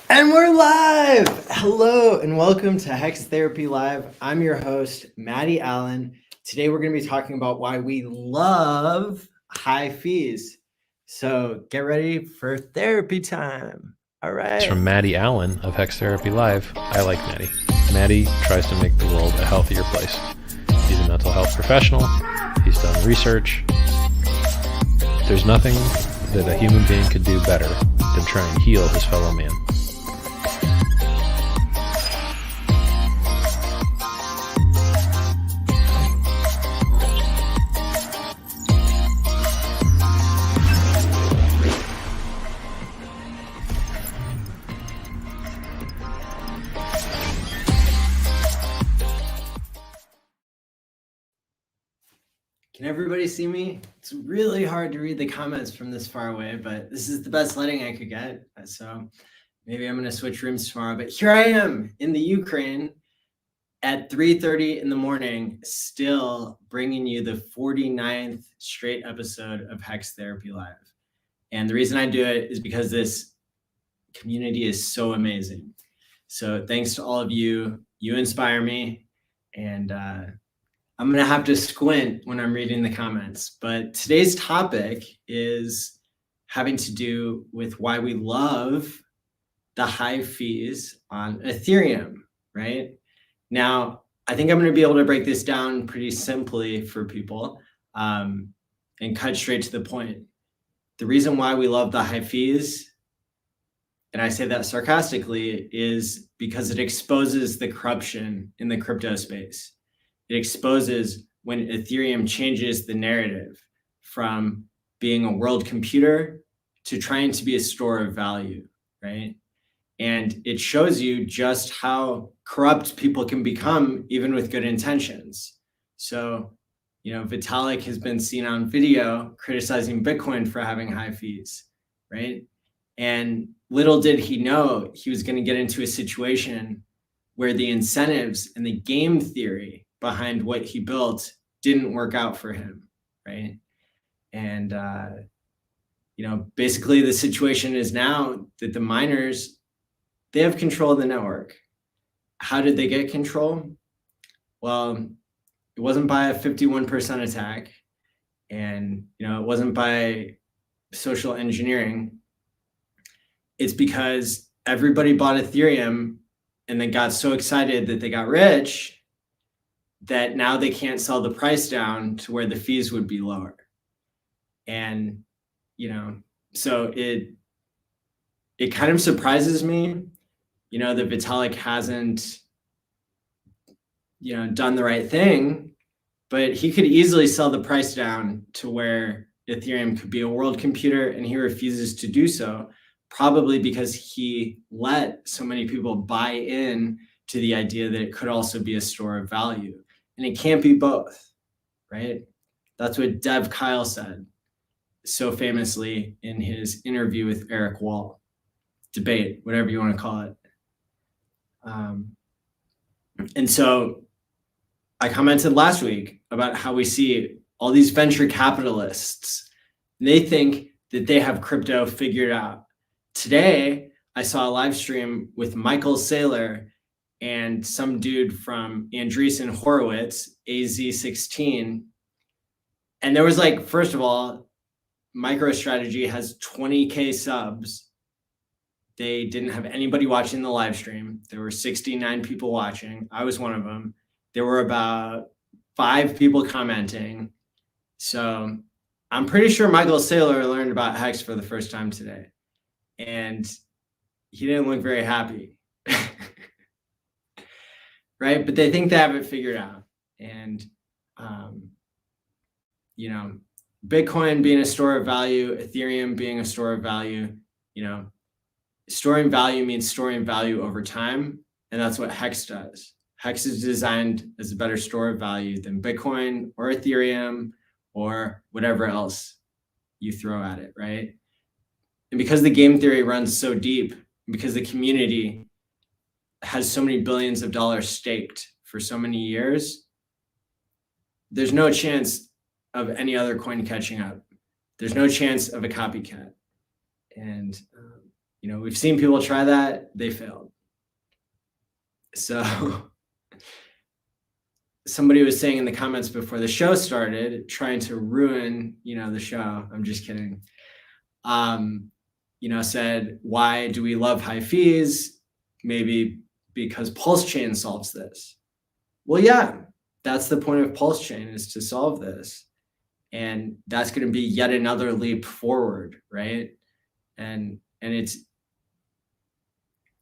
And we're live! Hello and welcome to Hex Therapy Live. I'm your host, Maddie ALLin. Today we're going to be talking about why we love high fees. So get ready for therapy time. All right. It's from Maddie ALLin of HexTherapy.live. I like Maddie. Maddie tries to make the world a healthier place. He's a mental health professional. He's done research. There's nothing that a human being could do better than try and heal his fellow man. Can everybody see me? It's really hard to read the comments from this far away, but this is the best lighting I could get. So maybe I'm going to switch rooms tomorrow. But here I am in the Ukraine at 3:30 in the morning, still bringing you the 49th straight episode of Hex Therapy Live. And the reason I do it is because this community is so amazing. So thanks to all of you. You inspire me. And I'm going to have to squint when I'm reading the comments. But today's topic is having to do with why we love the high fees on Ethereum, right? Now, I think I'm going to be able to break this down pretty simply for people and cut straight to the point. The reason why we love the high fees, and I say that sarcastically, is because it exposes the corruption in the crypto space. It exposes when Ethereum changes the narrative from being a world computer to trying to be a store of value, right? And it shows you just how corrupt people can become even with good intentions. So, Vitalik has been seen on video criticizing Bitcoin for having high fees, right? And little did he know he was going to get into a situation where the incentives and the game theory behind what he built didn't work out for him, right? And, basically the situation is now that the miners, they have control of the network. How did they get control? Well, it wasn't by a 51% attack, and, it wasn't by social engineering. It's because everybody bought Ethereum and then got so excited that they got rich that now they can't sell the price down to where the fees would be lower. And, so it kind of surprises me, that Vitalik hasn't, done the right thing, but he could easily sell the price down to where Ethereum could be a world computer, and he refuses to do so, probably because he let so many people buy in to the idea that it could also be a store of value. And it can't be both, right? That's what Dev Kyle said so famously in his interview with Eric Wall. Debate, whatever you want to call it. And so I commented last week about how we see all these venture capitalists. They think that they have crypto figured out. Today, I saw a live stream with Michael Saylor and some dude from Andreessen Horowitz, AZ16. And there was first of all, MicroStrategy has 20K subs. They didn't have anybody watching the live stream. There were 69 people watching. I was one of them. There were about 5 people commenting. So I'm pretty sure Michael Saylor learned about Hex for the first time today. And he didn't look very happy. Right? But they think they have it figured out. And, Bitcoin being a store of value, Ethereum being a store of value, storing value means storing value over time. And that's what Hex does. Hex is designed as a better store of value than Bitcoin or Ethereum or whatever else you throw at it, right? And because the game theory runs so deep, because the community has so many billions of dollars staked for so many years, there's no chance of any other coin catching up. There's no chance of a copycat. And, we've seen people try that, they failed. So somebody was saying in the comments before the show started, trying to ruin, the show. I'm just kidding. Said, why do we love high fees? Maybe because Pulse Chain solves this. Well, yeah, that's the point of Pulse Chain, is to solve this. And that's going to be yet another leap forward, right? And it's,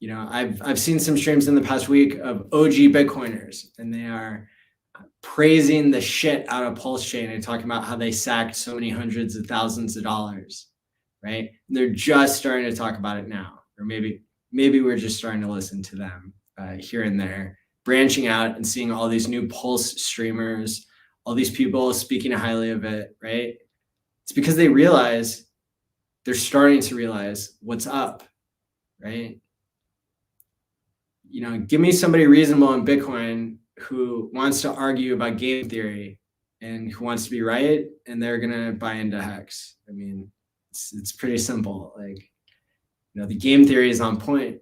I've seen some streams in the past week of OG Bitcoiners, and they are praising the shit out of Pulse Chain and talking about how they sacked so many hundreds of thousands of dollars, right? And they're just starting to talk about it now, or maybe we're just starting to listen to them here and there, branching out and seeing all these new Pulse streamers, all these people speaking highly of it, right? It's because they're starting to realize what's up, right? Give me somebody reasonable in Bitcoin who wants to argue about game theory and who wants to be right, and they're gonna buy into Hex. I mean, it's pretty simple. Like, the game theory is on point.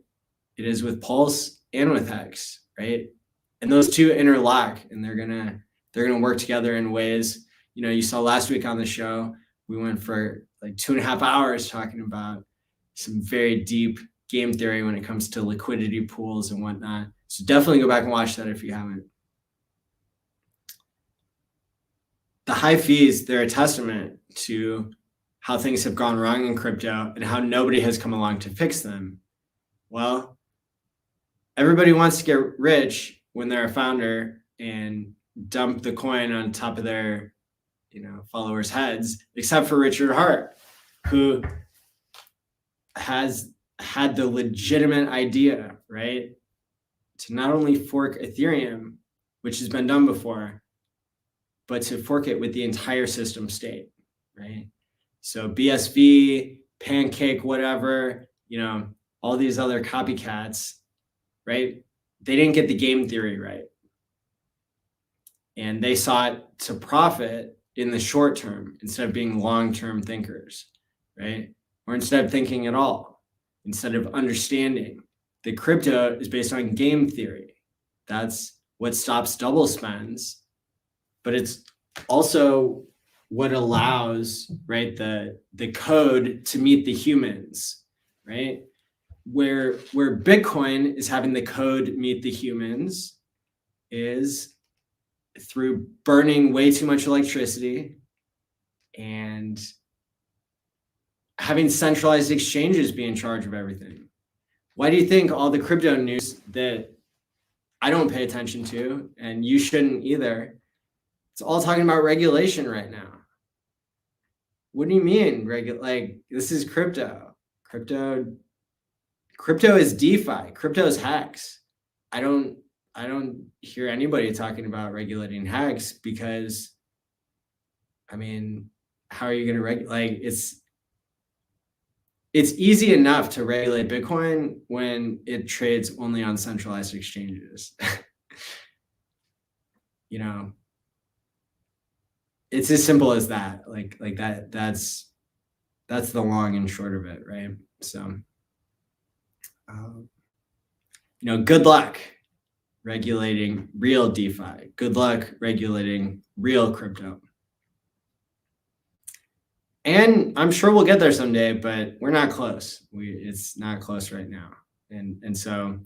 It is with Pulse and with Hex, right? And those two interlock, and they're gonna work together in ways. You saw last week on the show, we went for like 2.5 hours talking about some very deep game theory when it comes to liquidity pools and whatnot. So definitely go back and watch that if you haven't. The high fees, they're a testament to how things have gone wrong in crypto and how nobody has come along to fix them. Well, everybody wants to get rich when they're a founder and dump the coin on top of their, followers' heads, except for Richard Hart, who has had the legitimate idea, right, to not only fork Ethereum, which has been done before, but to fork it with the entire system state, right? So BSV, Pancake, whatever, all these other copycats, right? They didn't get the game theory right. And they sought to profit in the short term instead of being long-term thinkers, right? Or instead of thinking at all. Instead of understanding that crypto is based on game theory. That's what stops double spends, but it's also what allows, right, the code to meet the humans, right? Where Bitcoin is having the code meet the humans is through burning way too much electricity and having centralized exchanges be in charge of everything. Why do you think all the crypto news that I don't pay attention to, and you shouldn't either, it's all talking about regulation right now? What do you mean? This is crypto. Crypto is DeFi. Crypto is Hex. I don't hear anybody talking about regulating Hex because, how are you going to regulate? It's easy enough to regulate Bitcoin when it trades only on centralized exchanges. It's as simple as that. Like that. That's the long and short of it, right? So, good luck regulating real DeFi. Good luck regulating real crypto. And I'm sure we'll get there someday, but we're not close. It's not close right now. And so,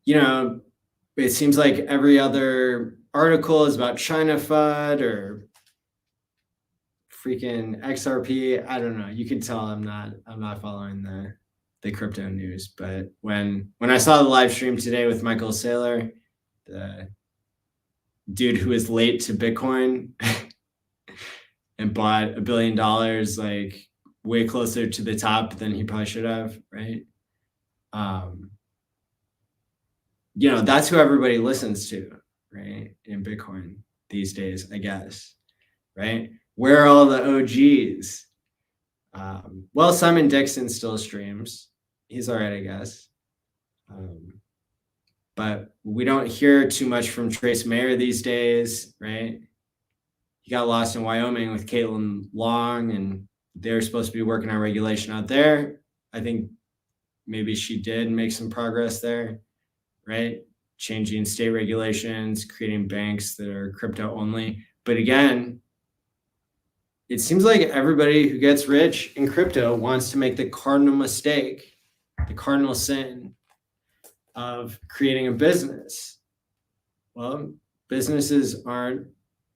it seems like every other article is about China FUD or freaking XRP. I don't know. You can tell I'm not following the crypto news. But when I saw the live stream today with Michael Saylor, the dude who is late to Bitcoin and bought $1 billion, like way closer to the top than he probably should have, right? That's who everybody listens to, right? In Bitcoin these days, I guess, right? Where are all the OGs? Well, Simon Dixon still streams. He's all right, I guess. But we don't hear too much from Trace Mayer these days, right? He got lost in Wyoming with Caitlin Long, and they're supposed to be working on regulation out there. I think maybe she did make some progress there, right? Changing state regulations, creating banks that are crypto only. But again, it seems like everybody who gets rich in crypto wants to make the cardinal mistake, the cardinal sin of creating a business. Well, businesses aren't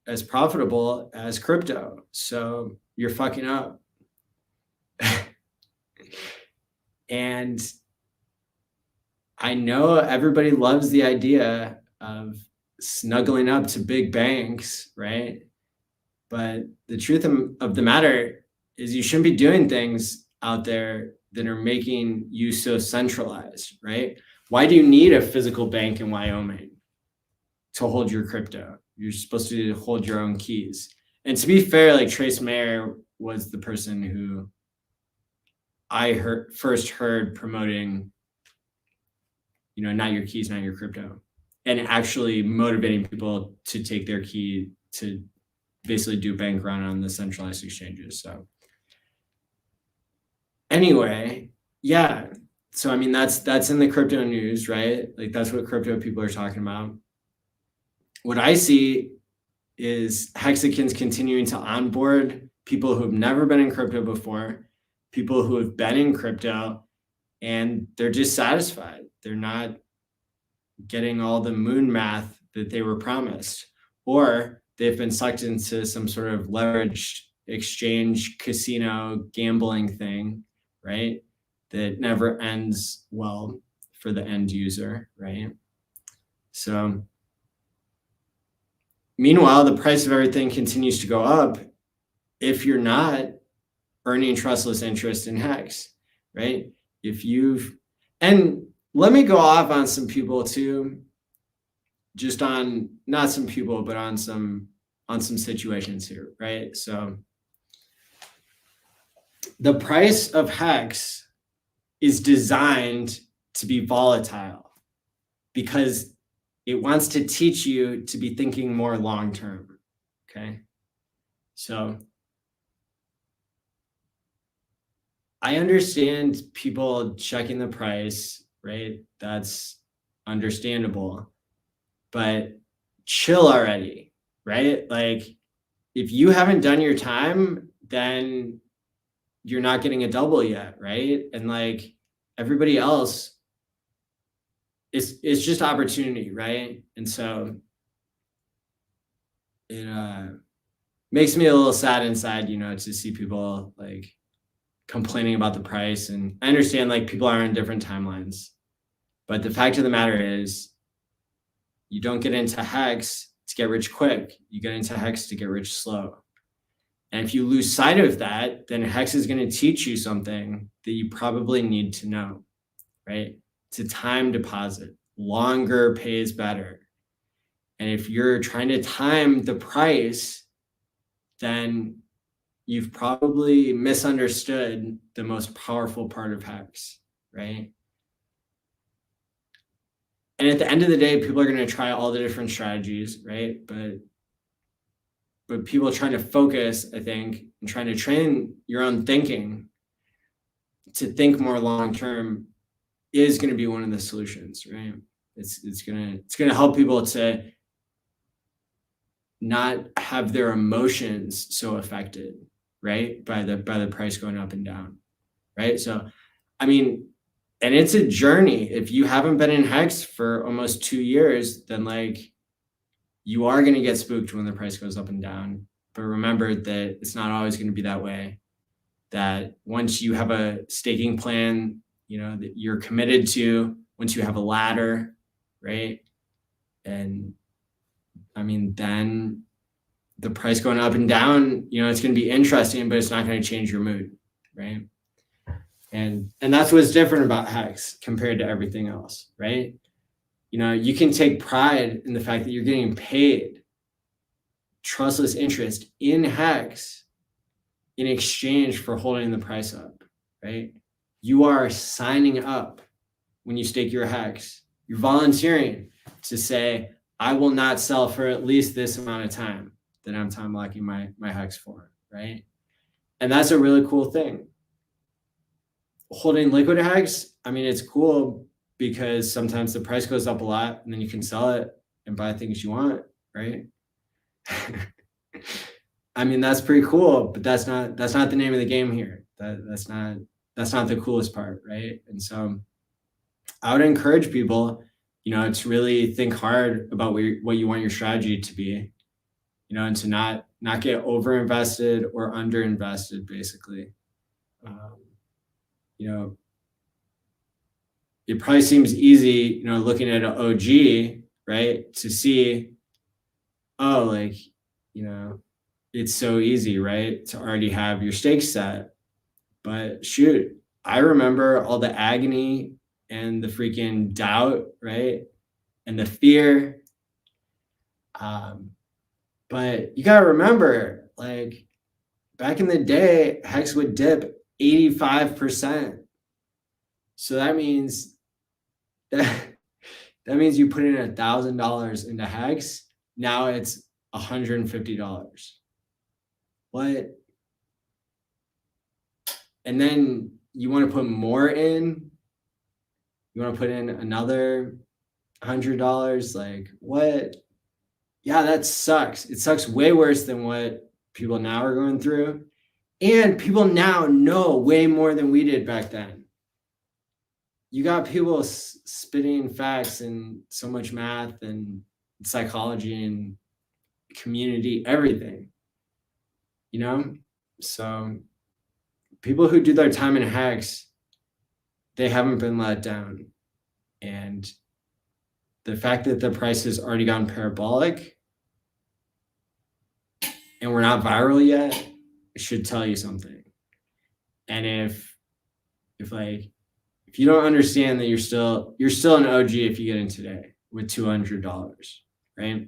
as profitable as crypto, so you're fucking up. And I know everybody loves the idea of snuggling up to big banks, right? But the truth of the matter is you shouldn't be doing things out there that are making you so centralized, right? Why do you need a physical bank in Wyoming to hold your crypto? You're supposed to hold your own keys. And to be fair, like Trace Mayer was the person who I first heard promoting, not your keys, not your crypto, and actually motivating people to take their key to basically do bank run on the centralized exchanges. So anyway, yeah. So I mean, that's in the crypto news, right? Like that's what crypto people are talking about. What I see is Hexicans continuing to onboard people who have never been in crypto before, people who have been in crypto, and they're dissatisfied. They're not getting all the moon math that they were promised, or they've been sucked into some sort of leveraged exchange casino gambling thing, right? That never ends well for the end user, right? So meanwhile, the price of everything continues to go up if you're not earning trustless interest in Hex, right? And let me go off on some people too, just on, not some people, but on some situations here, right? So the price of Hex is designed to be volatile because it wants to teach you to be thinking more long-term, okay? So I understand people checking the price, right? That's understandable, but chill already, right? Like if you haven't done your time, then you're not getting a double yet, right? And like everybody else, it's just opportunity, right? And so it makes me a little sad inside, to see people like complaining about the price. And I understand like people are on different timelines, but the fact of the matter is you don't get into Hex to get rich quick. You get into Hex to get rich slow. And if you lose sight of that, then Hex is going to teach you something that you probably need to know, right? It's a time deposit. Longer pays better. And if you're trying to time the price, then you've probably misunderstood the most powerful part of Hex, right? And at the end of the day, people are going to try all the different strategies, right? But people are trying to focus, I think, and trying to train your own thinking to think more long-term is going to be one of the solutions, right? It's going to help people to not have their emotions so affected, right? By the price going up and down, right? So, I mean, and it's a journey. If you haven't been in Hex for almost 2 years, then like you are going to get spooked when the price goes up and down. But remember that it's not always going to be that way. That once you have a staking plan, that you're committed to, once you have a ladder, right? And I mean, then the price going up and down, it's going to be interesting, but it's not going to change your mood, right? And that's what's different about Hex compared to everything else, right? You can take pride in the fact that you're getting paid trustless interest in Hex in exchange for holding the price up, right? You are signing up when you stake your Hex. You're volunteering to say, I will not sell for at least this amount of time that I'm time locking my Hex for, right? And that's a really cool thing. holding liquid hex, I mean, it's cool because sometimes the price goes up a lot and then you can sell it and buy things you want, right? I mean, that's pretty cool, but that's not the name of the game here. That's not the coolest part, right? And so I would encourage people, to really think hard about what you want your strategy to be, and to not get over invested or under invested, basically. It probably seems easy, looking at an OG, right, to see, oh, like, it's so easy, right, to already have your stakes set. But shoot, I remember all the agony and the freaking doubt, right, and the fear. But you gotta remember, like, back in the day, Hex would dip 85%. So that means you put in $1,000 into Hex. Now it's $150. What? And then you want to put more in? You want to put in another $100? Like, what? Yeah, that sucks. It sucks way worse than what people now are going through. And people now know way more than we did back then. You got people spitting facts and so much math and psychology and community, everything, So people who do their time in Hex, they haven't been let down. And the fact that the price has already gone parabolic and we're not viral yet should tell you something. And if you don't understand that you're still an OG if you get in today with $200, right?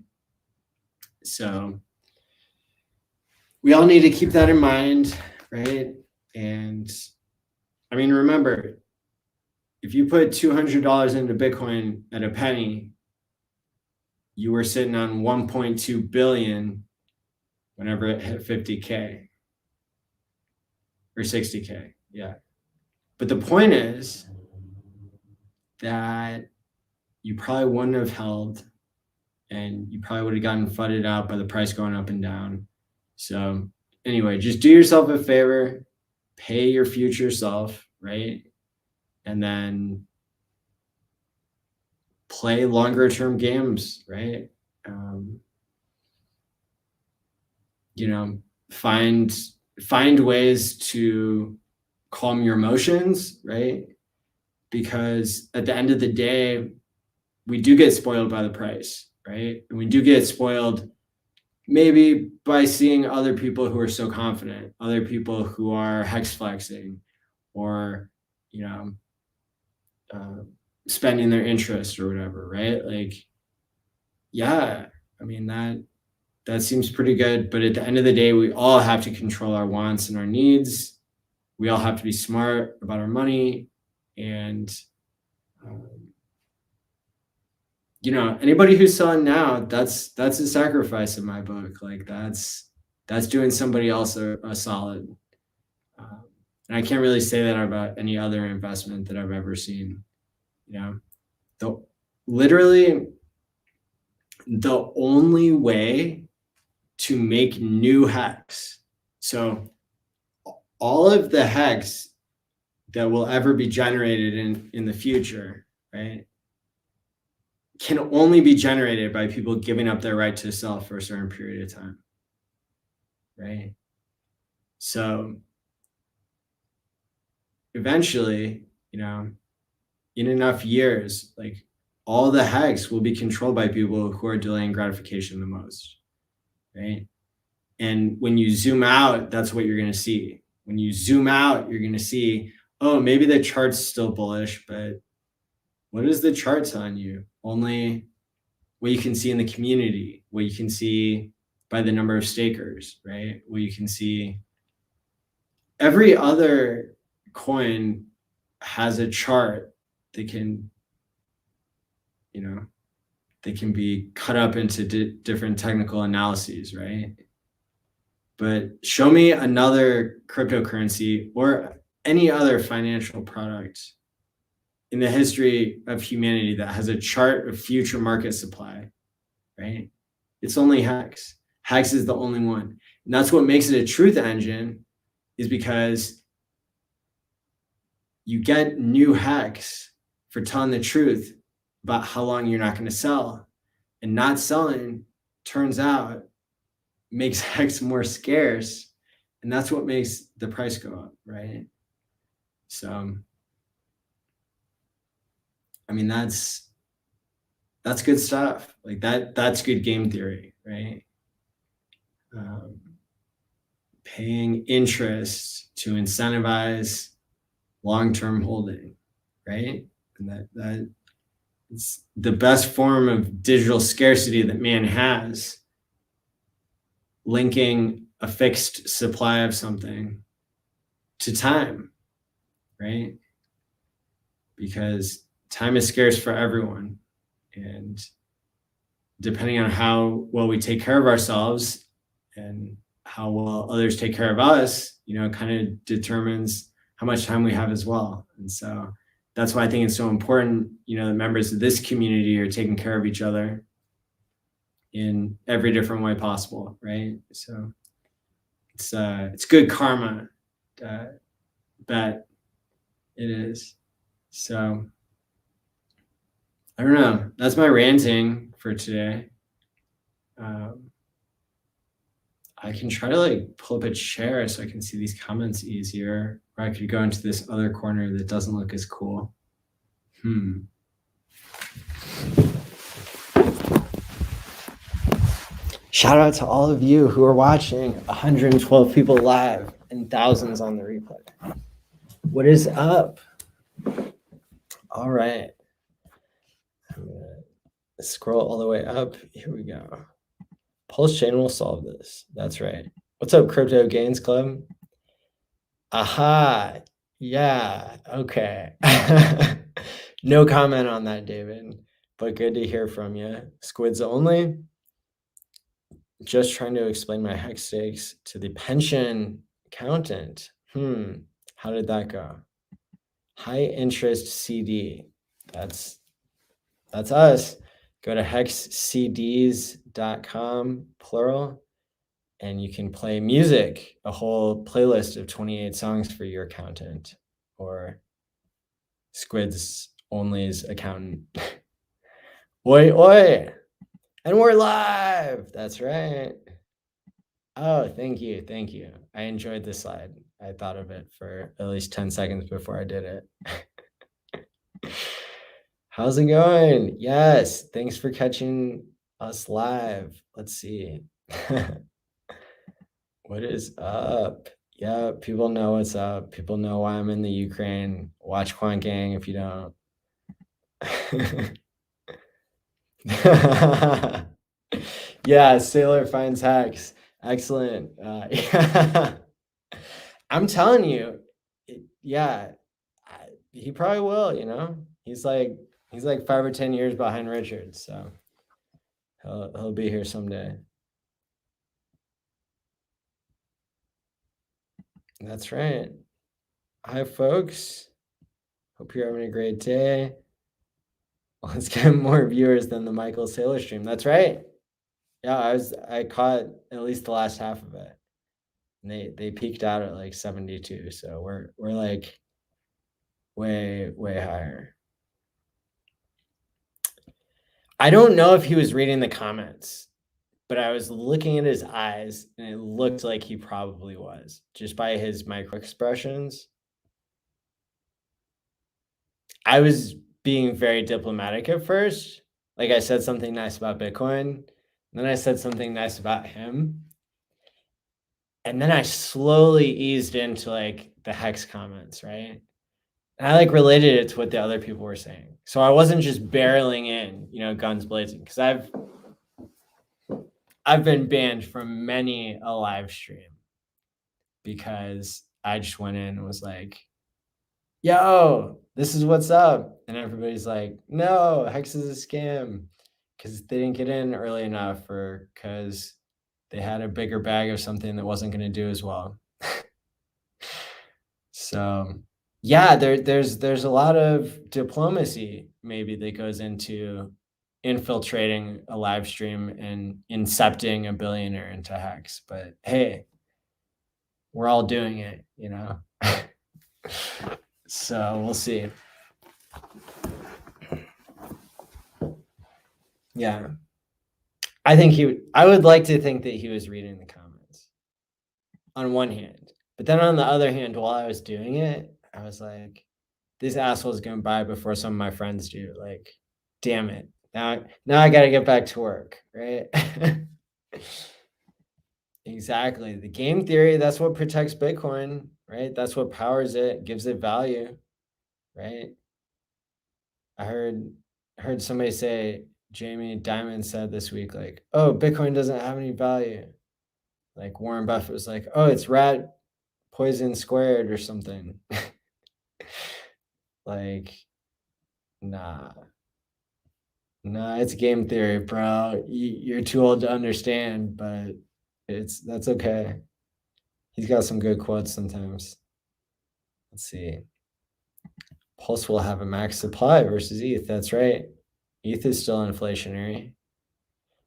So we all need to keep that in mind, right? And I mean, remember, if you put $200 into Bitcoin at a penny, you were sitting on 1.2 billion whenever it hit 50K or 60K. Yeah. But the point is that you probably wouldn't have held, and you probably would have gotten flooded out by the price going up and down. So anyway, just do yourself a favor, pay your future self, right? And then play longer term games, right? Find ways to calm your emotions, right? Because at the end of the day, we do get spoiled by the price, right? And we do get spoiled maybe by seeing other people who are so confident, other people who are hex flexing or, spending their interest or whatever, right? Like, yeah, I mean, that seems pretty good. But at the end of the day, we all have to control our wants and our needs. We all have to be smart about our money. And, anybody who's selling now, that's a sacrifice in my book. Like that's doing somebody else a solid. And I can't really say that about any other investment that I've ever seen. Literally the only way to make new hex. So all of the hex that will ever be generated in the future, right, can only be generated by people giving up their right to sell for a certain period of time, right? So eventually, in enough years, like all the hex will be controlled by people who are delaying gratification the most, right? And when you zoom out, that's what you're going to see. When you zoom out, you're going to see, oh, maybe the chart's still bullish, but what is the chart telling you? Only what you can see in the community, what you can see by the number of stakers, right? What you can see. Every other coin has a chart that can, they can be cut up into different technical analyses, right? But show me another cryptocurrency or any other financial product in the history of humanity that has a chart of future market supply, right? It's only Hex. Hex is the only one. And that's what makes it a truth engine, is because you get new Hex for telling the truth about how long you're not going to sell. And not selling, turns out, makes Hex more scarce. And that's what makes the price go up, right? So, I mean, that's good stuff. Like that's good game theory, right? Paying interest to incentivize long-term holding, right? And that it's the best form of digital scarcity that man has, linking a fixed supply of something to time, right? Because time is scarce for everyone. And depending on how well we take care of ourselves and how well others take care of us, kind of determines how much time we have as well. And so that's why I think it's so important, the members of this community are taking care of each other in every different way possible, right? So it's good karma, bet it is. So I don't know. That's my ranting for today. I can try to pull up a chair so I can see these comments easier, or I could go into this other corner that doesn't look as cool. Shout out to all of you who are watching, 112 people live and thousands on the replay. What is up? All right. I'm gonna scroll all the way up. Here we go. Pulse chain will solve this. That's right. What's up, Crypto Gains Club? Aha. Yeah. Okay. No comment on that, David, but good to hear from you. Squids only. Just trying to explain my hex stakes to the pension accountant. How did that go? High interest CD. That's us. Go to HexCDs.com, plural, and you can play music, a whole playlist of 28 songs for your accountant or Squids Only's accountant. Oi, oi. And we're live. That's right. Oh, thank you. Thank you. I enjoyed this slide. I thought of it for at least 10 seconds before I did it. How's it going? Yes. Thanks for catching us live. Let's see. What is up? Yeah, people know what's up. People know why I'm in the Ukraine. Watch Quant Gang if you don't. Yeah, Sailor finds hacks. Excellent. Yeah. I'm telling you, yeah, he probably will, He's like 5 or 10 years behind Richard, so he'll be here someday. That's right. Hi, folks. Hope you're having a great day. Let's get more viewers than the Michael Saylor stream. That's right. Yeah, I caught at least the last half of it. And they peaked out at like 72. So we're like way higher. I don't know if he was reading the comments, but I was looking at his eyes and it looked like he probably was, just by his micro expressions. I was being very diplomatic at first. Like I said something nice about Bitcoin, and then I said something nice about him. And then I slowly eased into like the Hex comments, right? And I related it to what the other people were saying. So I wasn't just barreling in, guns blazing, because I've been banned from many a live stream because I just went in and was like, yo, this is what's up. And everybody's like, no, Hex is a scam, because they didn't get in early enough, or because they had a bigger bag of something that wasn't going to do as well. So So yeah, there's a lot of diplomacy maybe that goes into infiltrating a live stream and incepting a billionaire into Hex. But hey, we're all doing it, you know? So we'll see. Yeah. I would like to think that he was reading the comments on one hand. But then on the other hand, while I was doing it, I was like, this asshole's gonna buy before some of my friends do. Like, damn it. Now I gotta get back to work, right? Exactly. The game theory, that's what protects Bitcoin, right? That's what powers it, gives it value, right? I heard somebody say, Jamie Dimon said this week, like, oh, Bitcoin doesn't have any value. Like Warren Buffett was like, oh, it's rat poison squared or something. Like, nah, it's game theory, bro. You're too old to understand, but that's okay. He's got some good quotes sometimes. Let's see. Pulse will have a max supply versus ETH. That's right. ETH is still inflationary.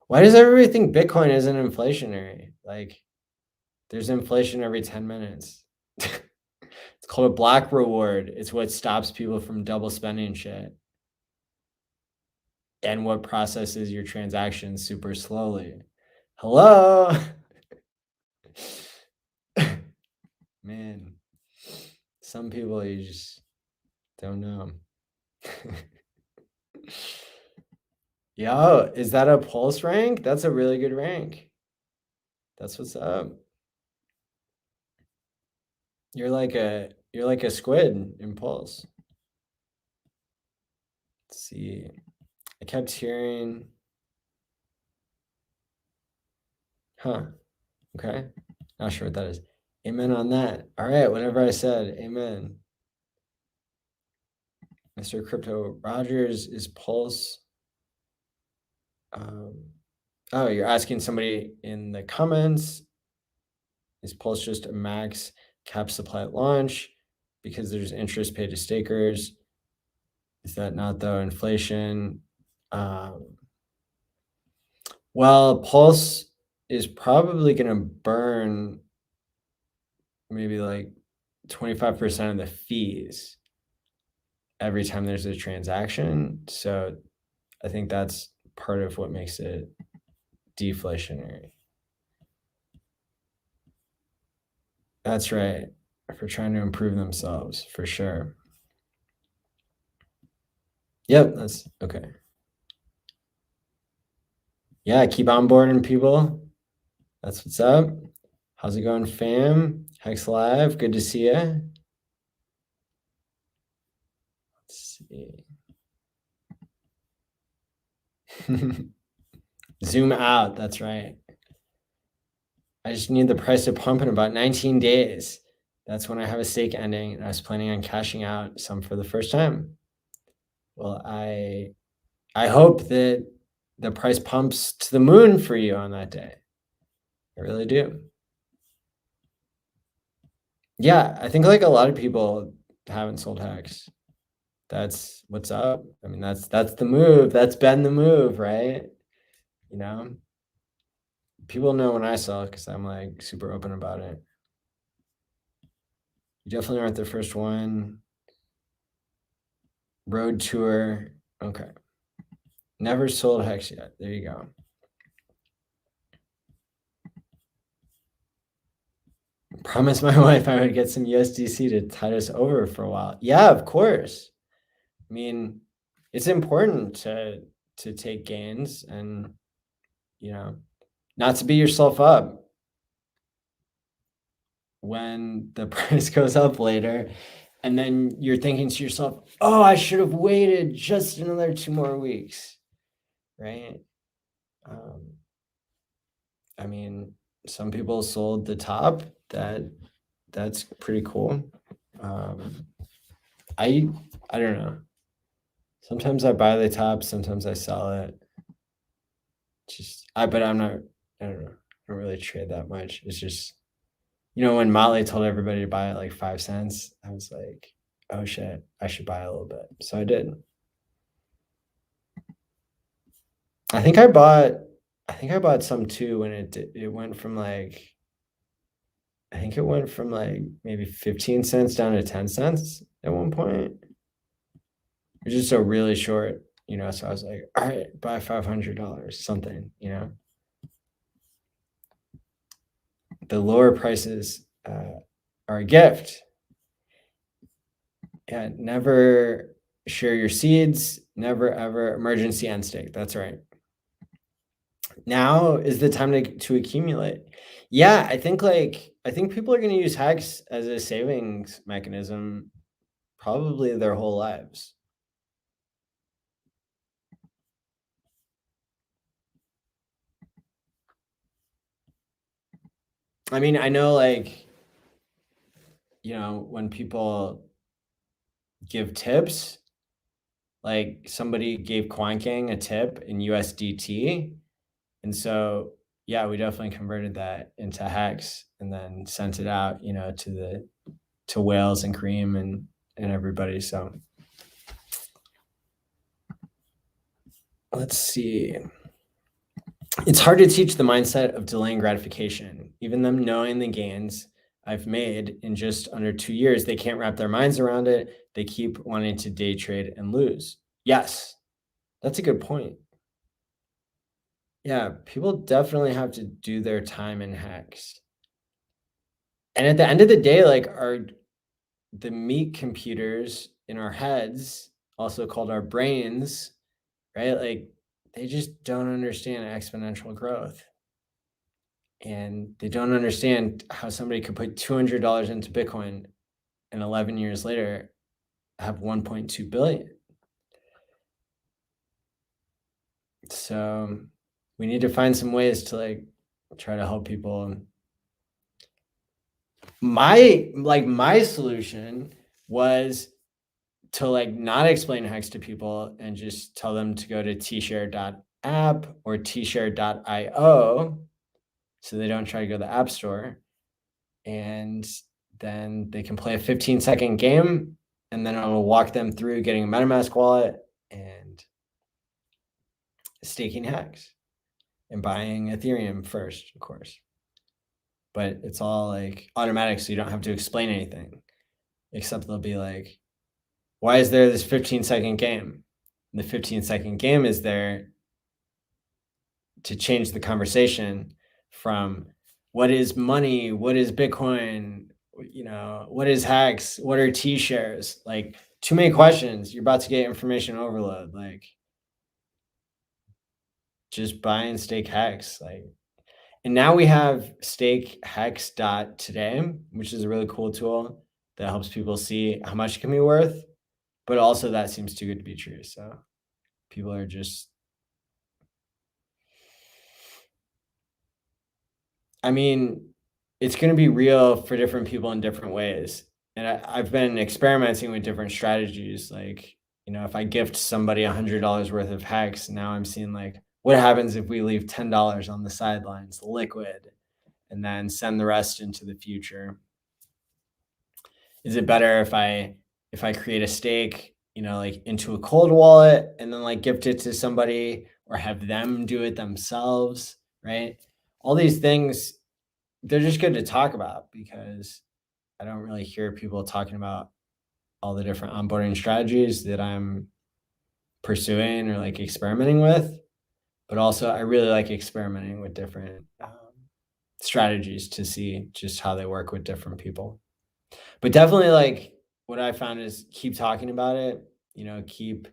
Why does everybody think Bitcoin isn't inflationary? Like, there's inflation every 10 minutes. It's called a black reward. It's what stops people from double spending shit. And what processes your transactions super slowly. Hello? Man, some people you just don't know. Yo, is that a pulse rank? That's a really good rank. That's what's up. You're like a squid in pulse. Let's see. I kept hearing. Huh. Okay. Not sure what that is. Amen on that. All right. Whatever I said. Amen. Mr. Crypto Rogers is pulse. Oh, you're asking somebody in the comments. Is pulse just a max cap supply at launch because there's interest paid to stakers? Is that not though inflation? Well, Pulse is probably going to burn maybe like 25% of the fees every time there's a transaction. So I think that's part of what makes it deflationary. That's right. For trying to improve themselves, for sure. Yep, that's okay. Yeah, keep onboarding people. That's what's up. How's it going, fam? Hex Live, good to see you. Let's see. Zoom out, that's right. I just need the price to pump in about 19 days. That's when I have a stake ending, and I was planning on cashing out some for the first time. Well, I hope that the price pumps to the moon for you on that day. I really do. Yeah, I think like a lot of people haven't sold Hex. That's what's up. I mean, that's the move. That's been the move, right? You know, people know when I sell because I'm like super open about it. You definitely aren't the first one. Road tour. Okay. Never sold Hex yet. There you go. Promised my wife I would get some USDC to tide us over for a while. Yeah, of course. I mean, it's important to take gains and, you know, not to beat yourself up when the price goes up later and then you're thinking to yourself, oh, I should have waited just another 2 more weeks, right? I mean, some people sold the top. That's pretty cool. I don't know. Sometimes I buy the top, sometimes I sell it. But I'm not, I don't know. I don't really trade that much. It's just, when Motley told everybody to buy it like 5 cents, I was like, oh shit, I should buy a little bit. So I did. I think I bought some too when it went from like, I think it went from like maybe 15 cents down to 10 cents at one point. It was just so really short, so I was like, all right, buy $500, something, The lower prices are a gift. Yeah, never share your seeds, never ever emergency end stake. That's right. Now is the time to accumulate. Yeah, I think people are going to use Hex as a savings mechanism probably their whole lives. I mean, I know when people give tips, like somebody gave QuantGang a tip in USDT. And so, yeah, we definitely converted that into Hex and then sent it out, to Whales and Cream and everybody. So let's see. It's hard to teach the mindset of delaying gratification. Even them knowing the gains I've made in just under 2 years, they can't wrap their minds around it. They keep wanting to day trade and lose. Yes, that's a good point. Yeah, people definitely have to do their time in Hex. And at the end of the day, the meat computers in our heads, also called our brains, right? Like they just don't understand exponential growth. And they don't understand how somebody could put $200 into Bitcoin and 11 years later have 1.2 billion. So we need to find some ways to try to help people. My solution was to not explain Hex to people and just tell them to go to tshare.app or tshare.io so they don't try to go to the app store, and then they can play a 15-second game, and then I will walk them through getting a MetaMask wallet and staking Hex and buying Ethereum first, of course. But it's all automatic, so you don't have to explain anything, except they'll be like, why is there this 15-second game? And the 15-second game is there to change the conversation from what is money, what is Bitcoin, what is Hex, what are T-shares? Too many questions. You're about to get information overload. Just buy and stake Hex. And now we have stake hex.today, which is a really cool tool that helps people see how much it can be worth. But also that seems too good to be true. So people are just, I mean, it's going to be real for different people in different ways. And I've been experimenting with different strategies. If I gift somebody $100 worth of Hex, now I'm seeing what happens if we leave $10 on the sidelines, liquid, and then send the rest into the future? Is it better if I create a stake, into a cold wallet and then gift it to somebody or have them do it themselves, right? All these things, they're just good to talk about because I don't really hear people talking about all the different onboarding strategies that I'm pursuing or experimenting with. But also I really like experimenting with different strategies to see just how they work with different people. But definitely what I found is keep talking about it, keep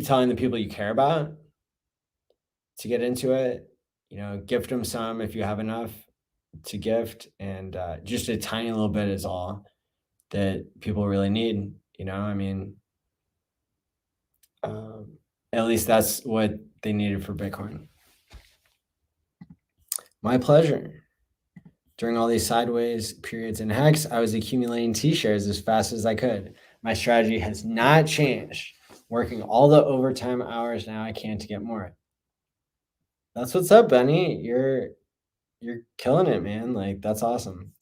telling the people you care about to get into it, gift them some if you have enough to gift, and just a tiny little bit is all that people really need. I mean, at least that's what they needed for Bitcoin. My pleasure. During all these sideways periods in Hex, I was accumulating T-shares as fast as I could. My strategy has not changed. Working all the overtime hours now I can to get more. That's what's up, Benny. You're killing it, man. Like, that's awesome.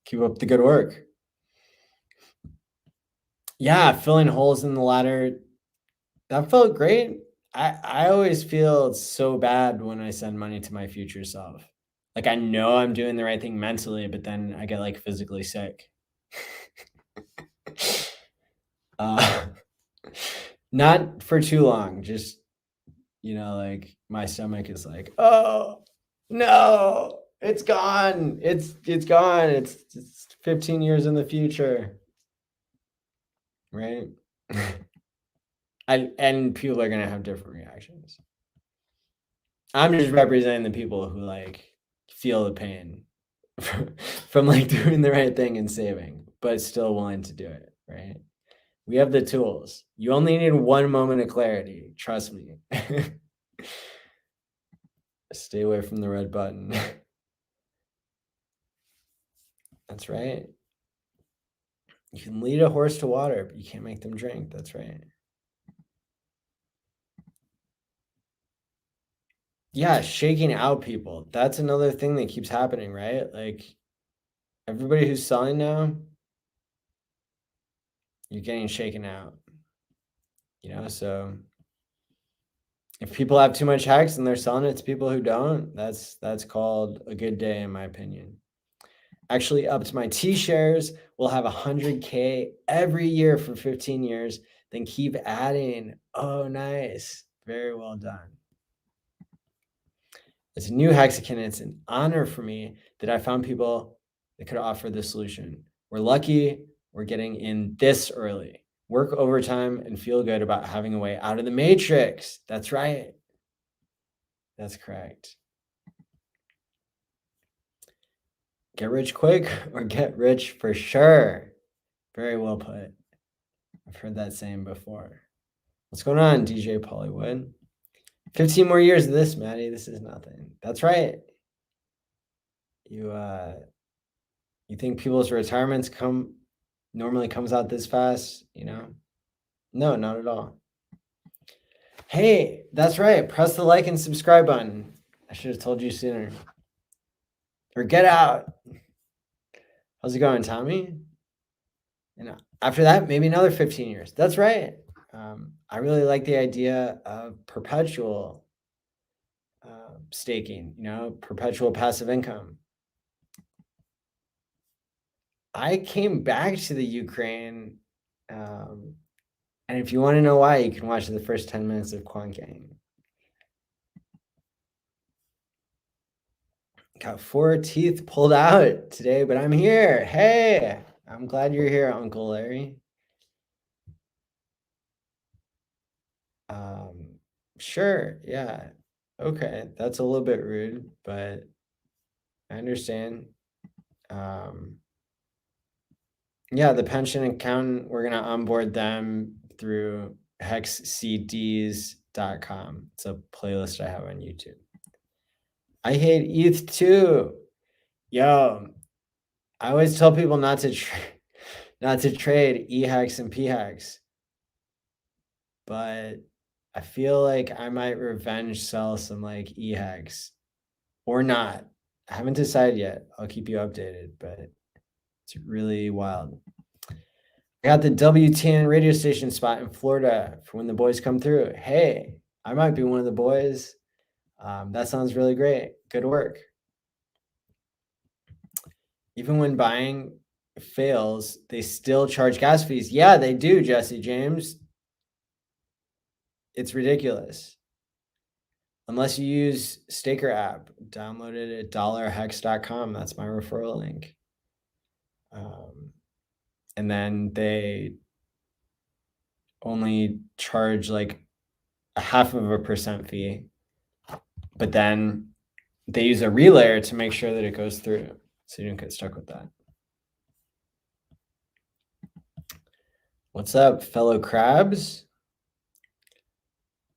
Keep up the good work. Yeah, filling holes in the ladder. That felt great. I always feel so bad when I send money to my future self. Like, I know I'm doing the right thing mentally, but then I get like physically sick. uh, not for too long. Just, like my stomach is like, oh no, it's gone. It's gone. It's 15 years in the future. Right? And people are gonna have different reactions. I'm just representing the people who like feel the pain from like doing the right thing and saving, but still willing to do it, right? We have the tools. You only need one moment of clarity. Trust me. Stay away from the red button. That's right. You can lead a horse to water, but you can't make them drink. That's right. Yeah, shaking out people. That's another thing that keeps happening, right? Like everybody who's selling now, you're getting shaken out. So if people have too much hex and they're selling it to people who don't, that's called a good day in my opinion. Actually, up to my T shares, we'll have 100K every year for 15 years, then keep adding. Oh, nice. Very well done. As a new Hexakin, it's an honor for me that I found people that could offer this solution. We're lucky we're getting in this early. Work overtime and feel good about having a way out of the matrix. That's right. That's correct. Get rich quick or get rich for sure. Very well put. I've heard that saying before. What's going on, DJ Pollywood? 15 more years of this, Maddie. This is nothing. That's right. You think people's retirements normally comes out this fast, No, not at all. Hey, that's right. Press the like and subscribe button. I should have told you sooner. Or get out. How's it going, Tommy? And after that, maybe another 15 years. That's right. I really like the idea of perpetual staking, perpetual passive income. I came back to the Ukraine, and if you want to know why, you can watch the first 10 minutes of Quant Gang. Got 4 teeth pulled out today, but I'm here. Hey, I'm glad you're here, Uncle Larry. Sure, yeah. Okay, that's a little bit rude, but I understand. Yeah, the pension accountant, we're gonna onboard them through HexCDs.com. It's a playlist I have on YouTube. I hate ETH too. Yo, I always tell people not to trade EHEX and PHEX, but I feel like I might revenge sell some like EHEX or not. I haven't decided yet. I'll keep you updated, but it's really wild. I got the WTN radio station spot in Florida for when the boys come through. Hey, I might be one of the boys. That sounds really great. Good work. Even when buying fails, they still charge gas fees. Yeah, they do, Jesse James. It's ridiculous. Unless you use Staker app, download it at $hex.com. That's my referral link. And then they only charge like 0.5% fee, but then they use a relayer to make sure that it goes through, so you don't get stuck with that. What's up, fellow crabs?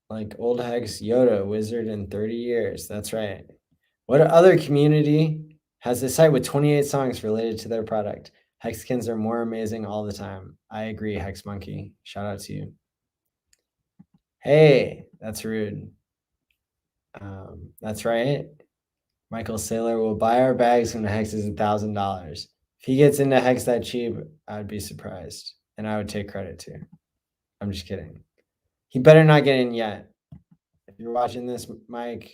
Like old Hex Yoda, wizard in 30 years. That's right. What other community has a site with 28 songs related to their product? Hexkins are more amazing all the time. I agree, Hex Monkey. Shout out to you. Hey, that's rude. That's right. Michael Saylor will buy our bags when the Hex is $1,000. If he gets into Hex that cheap, I'd be surprised. And I would take credit too. I'm just kidding. He better not get in yet. If you're watching this, Mike,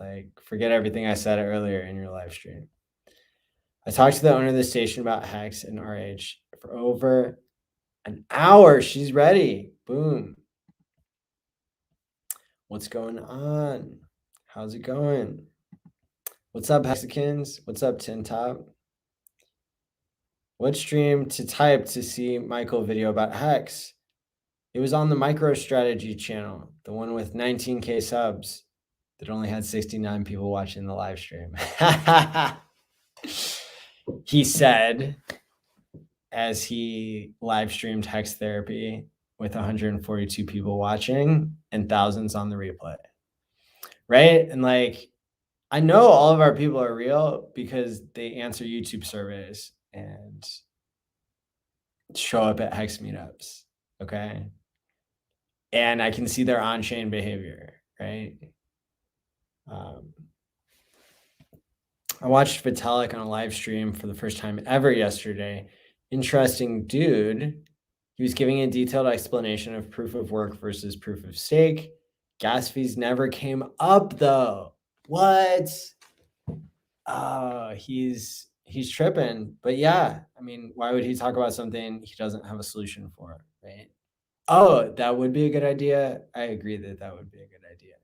like, forget everything I said earlier in your live stream. I talked to the owner of the station about Hex and RH for over an hour. She's ready. Boom. What's going on? How's it going? What's up, Hexicans? What's up, Tin Top? What stream to type to see Michael video about Hex? It was on the MicroStrategy channel, the one with 19K subs that only had 69 people watching the live stream. He said, as he live streamed Hex Therapy with 142 people watching and thousands on the replay. Right? And like, I know all of our people are real because they answer YouTube surveys and show up at Hex meetups. Okay. And I can see their on-chain behavior, right? I watched Vitalik on a live stream for the first time ever yesterday. Interesting dude. He was giving a detailed explanation of proof of work versus proof of stake. Gas fees never came up though. What? He's tripping. But yeah, I mean, why would he talk about something he doesn't have a solution for, right? Oh, that would be a good idea. I agree that would be a good idea.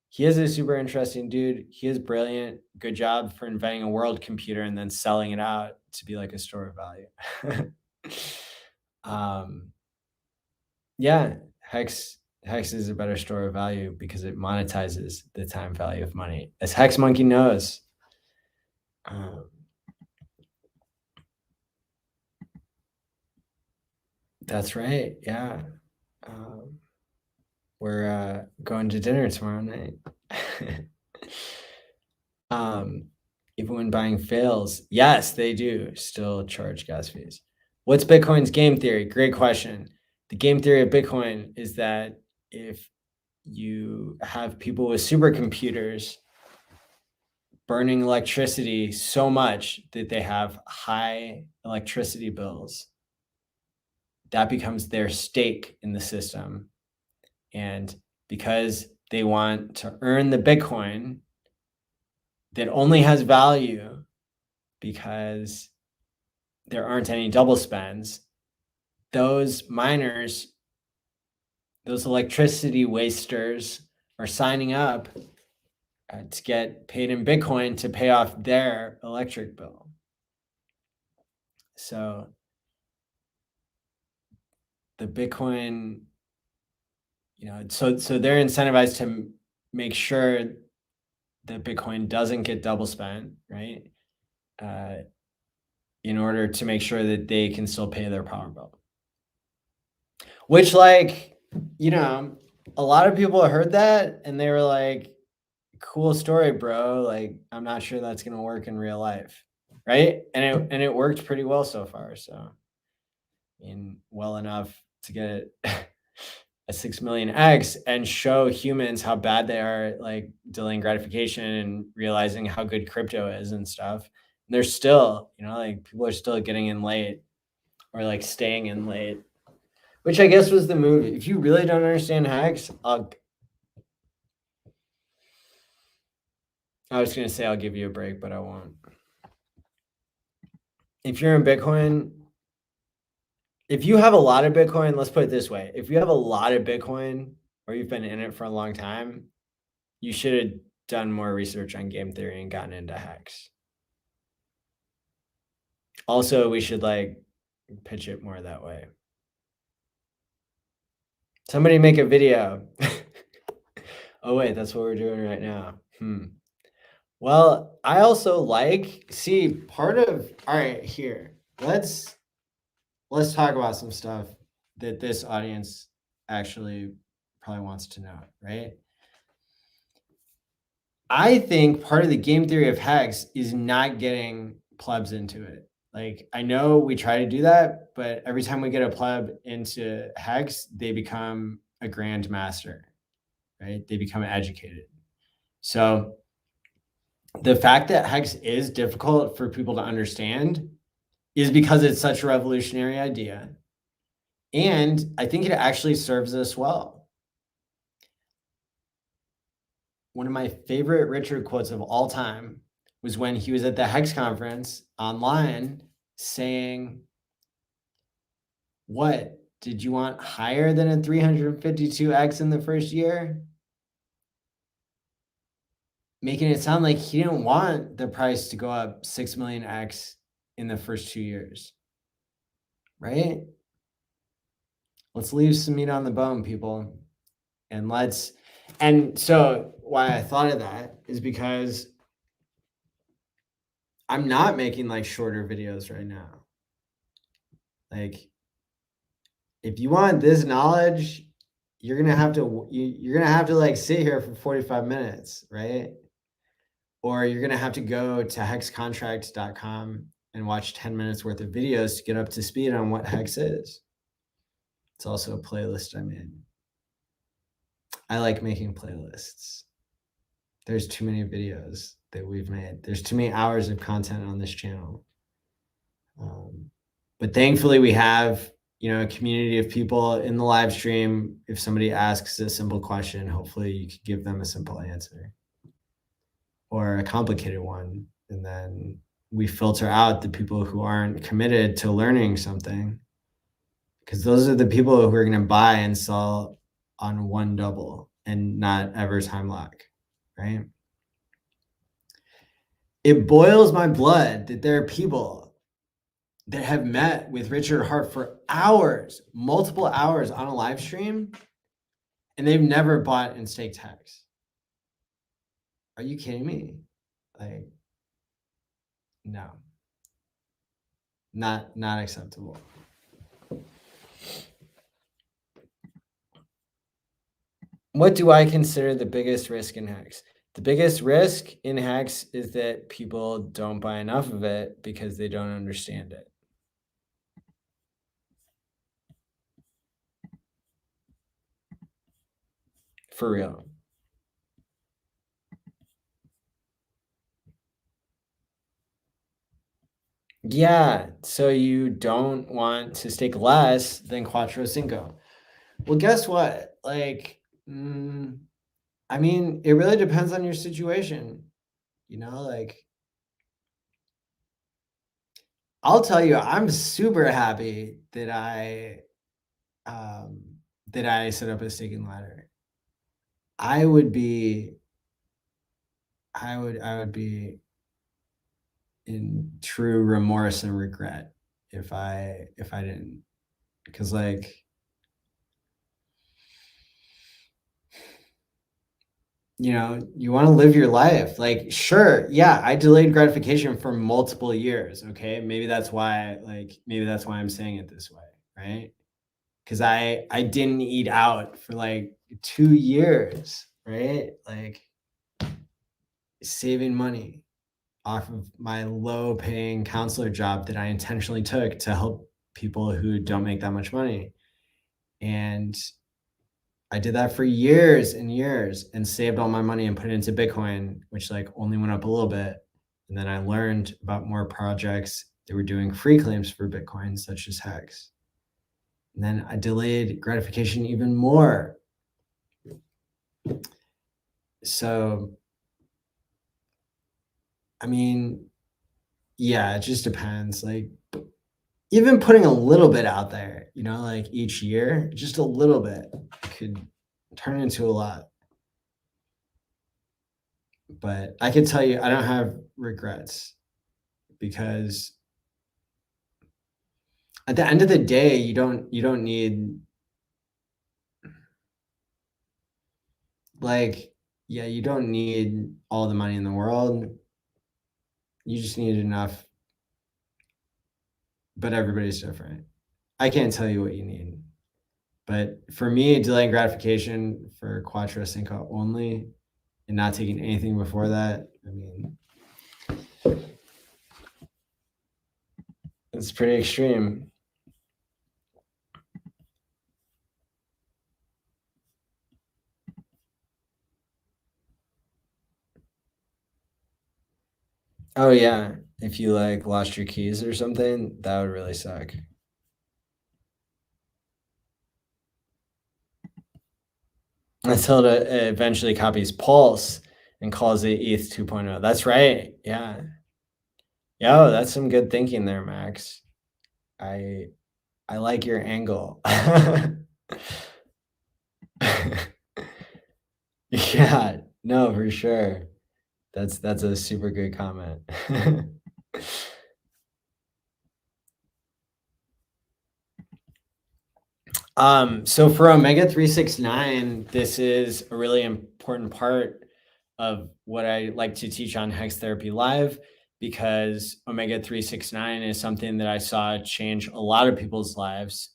He is a super interesting dude. He is brilliant. Good job for inventing a world computer and then selling it out to be like a store of value. Yeah, Hex is a better store of value because it monetizes the time value of money, as Hex Monkey knows. That's right. Yeah. We're going to dinner tomorrow night. Even when buying fails, yes, they do still charge gas fees. What's Bitcoin's game theory? Great question. The game theory of Bitcoin is that if you have people with supercomputers burning electricity so much that they have high electricity bills, that becomes their stake in the system. And because they want to earn the Bitcoin that only has value because there aren't any double spends, those miners, those electricity wasters are signing up to get paid in Bitcoin to pay off their electric bill. So the Bitcoin, so they're incentivized to make sure that Bitcoin doesn't get double spent, right? In order to make sure that they can still pay their power bill. Which, like, a lot of people heard that and they were like, cool story, bro. Like, I'm not sure that's going to work in real life. Right. And it worked pretty well so far. So, I mean, well enough to get a 6 million X and show humans how bad they are, like delaying gratification and realizing how good crypto is and stuff. And they're still, like people are still getting in late or like staying in late, which I guess was the move. If you really don't understand Hex, I was going to say I'll give you a break, but I won't. If you're in Bitcoin, if you have a lot of Bitcoin, let's put it this way. If you have a lot of Bitcoin or you've been in it for a long time, you should have done more research on game theory and gotten into Hex. Also, we should like pitch it more that way. Somebody make a video. Oh, wait, that's what we're doing right now. Well, I also all right, here, let's talk about some stuff that this audience actually probably wants to know, right? I think part of the game theory of Hex is not getting plebs into it. Like, I know we try to do that, but every time we get a pleb into Hex, they become a grandmaster, right? They become educated. So the fact that Hex is difficult for people to understand is because it's such a revolutionary idea. And I think it actually serves us well. One of my favorite Richard quotes of all time was when he was at the Hex conference online saying, what, did you want higher than a 352x in the first year? Making it sound like he didn't want the price to go up 6 million x in the first 2 years, right? Let's leave some meat on the bone, people. And so why I thought of that is because I'm not making like shorter videos right now. Like, if you want this knowledge, you're gonna have to like sit here for 45 minutes, right? Or you're gonna have to go to HexContract.com and watch 10 minutes worth of videos to get up to speed on what Hex is. It's also a playlist I made. I like making playlists. There's too many videos that we've made. There's too many hours of content on this channel. But thankfully we have, a community of people in the live stream. If somebody asks a simple question, hopefully you could give them a simple answer or a complicated one. And then we filter out the people who aren't committed to learning something, because those are the people who are going to buy and sell on one double and not ever time lock, right? It boils my blood that there are people that have met with Richard Hart for hours, multiple hours on a live stream, and they've never bought and staked Hex. Are you kidding me? Like, no, not acceptable. What do I consider the biggest risk in Hex? The biggest risk in Hex is that people don't buy enough of it because they don't understand it. For real. Yeah, so you don't want to stake less than Cuatro Cinco. Well, guess what? Like, I mean, it really depends on your situation. Like, I'll tell you, I'm super happy that I set up a staking ladder. I would be in true remorse and regret if I didn't, because like, you want to live your life. Like, sure, yeah, I delayed gratification for multiple years. Okay, maybe that's why I'm saying it this way, right? Because I didn't eat out for like 2 years, right? Like, saving money off of my low paying counselor job that I intentionally took to help people who don't make that much money. And I did that for years and years and saved all my money and put it into Bitcoin, which like only went up a little bit. And then I learned about more projects that were doing free claims for Bitcoin, such as Hex. And then I delayed gratification even more. So, I mean, yeah, it just depends. Like, even putting a little bit out there, like each year, just a little bit could turn into a lot. But I can tell you, I don't have regrets, because at the end of the day, you don't need, like, yeah, you don't need all the money in the world. You just need enough. But everybody's different. I can't tell you what you need. But for me, delaying gratification for Cuatro Cinco only and not taking anything before that, I mean, it's pretty extreme. Oh yeah, if you like lost your keys or something, that would really suck. Until it eventually copies Pulse and calls it ETH 2.0. That's right. Yeah. Yo, that's some good thinking there, Max. I like your angle. Yeah, no, for sure. That's a super good comment. So for Omega 369, this is a really important part of what I like to teach on Hex Therapy Live, because Omega 369 is something that I saw change a lot of people's lives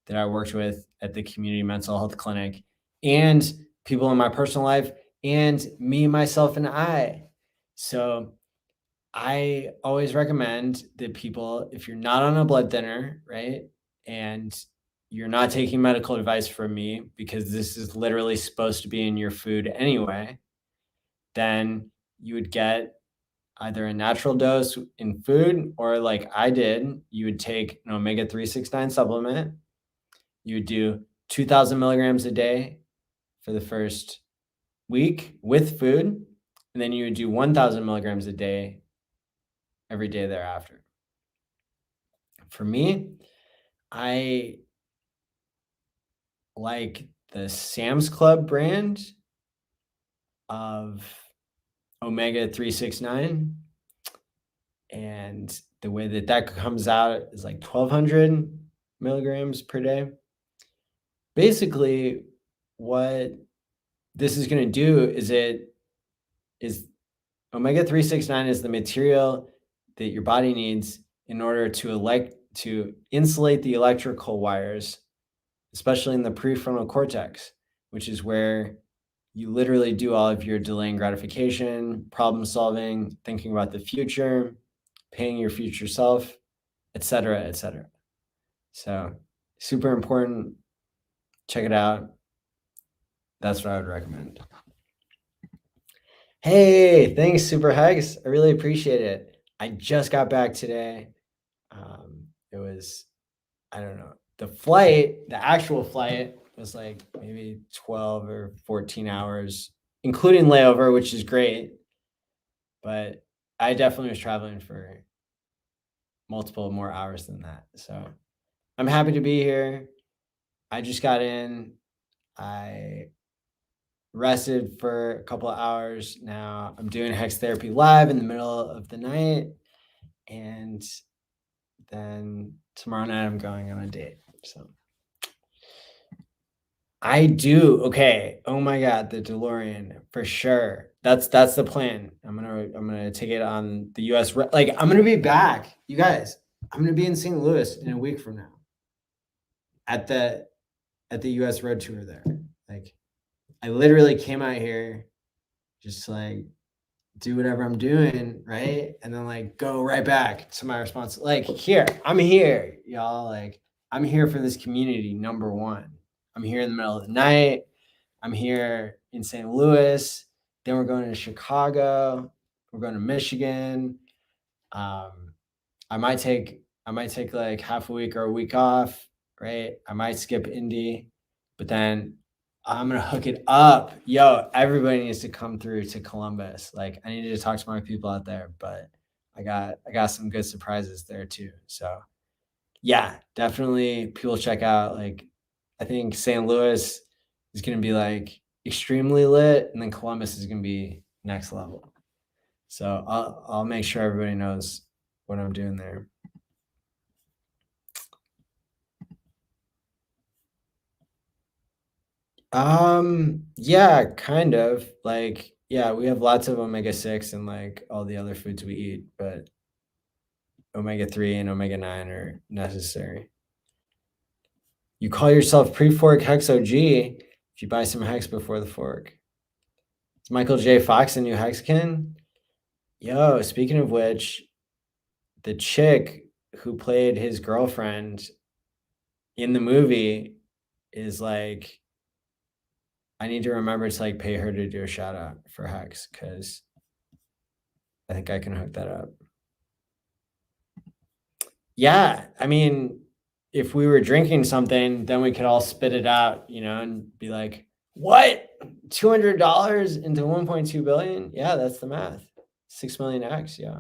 that I worked with at the community mental health clinic, and people in my personal life, and me, myself, and I. So I always recommend that people, if you're not on a blood thinner, right, and you're not taking medical advice from me, because this is literally supposed to be in your food anyway, then you would get either a natural dose in food, or like I did, you would take an omega 369 supplement. You would do 2,000 milligrams a day for the first week with food, and then you would do 1,000 milligrams a day every day thereafter. For me, I like the Sam's Club brand of omega 369, and the way that comes out is like 1,200 milligrams per day. Basically, what this is going to do is omega 369 is the material that your body needs in order to insulate the electrical wires, especially in the prefrontal cortex, which is where you literally do all of your delaying gratification, problem solving, thinking about the future, paying your future self, etc., etc. So super important. Check it out. That's what I would recommend. Hey, thanks, Super Hex. I really appreciate it. I just got back today. It was, I don't know, the actual flight was like maybe 12 or 14 hours, including layover, which is great. But I definitely was traveling for multiple more hours than that. So I'm happy to be here. I just got in. I rested for a couple of hours. Now I'm doing Hex Therapy Live in the middle of the night. And then tomorrow night I'm going on a date. So I do. Okay. Oh my God, the DeLorean for sure. That's the plan. I'm gonna take it on the US. Like I'm gonna be back, you guys. I'm gonna be in St. Louis in a week from now at the US road tour there. Like I literally came out here just to like do whatever I'm doing, right? And then like go right back to my response. Like I'm here, y'all. Like I'm here for this community, number one. I'm here in the middle of the night. I'm here in St. Louis. Then we're going to Chicago. We're going to Michigan. I might take like half a week or a week off, right? I might skip Indy, but then I'm gonna hook it up. Yo, everybody needs to come through to Columbus. Like I need to talk to my people out there, but I got some good surprises there too. So yeah, definitely people check out. Like I think St. Louis is gonna be like extremely lit, and then Columbus is gonna be next level. So I'll make sure everybody knows what I'm doing there. Yeah, kind of. Like, yeah, we have lots of omega-6 and like all the other foods we eat, but omega-3 and omega-9 are necessary. You call yourself pre-fork Hex OG if you buy some Hex before the fork. Is Michael J. Fox a new Hexkin? Yo, speaking of which, the chick who played his girlfriend in the movie is like, I need to remember to like pay her to do a shout out for Hex, because I think I can hook that up. Yeah, I mean, if we were drinking something, then we could all spit it out, and be like, what? $200 into 1.2 billion? Yeah, that's the math. 6 million X, yeah.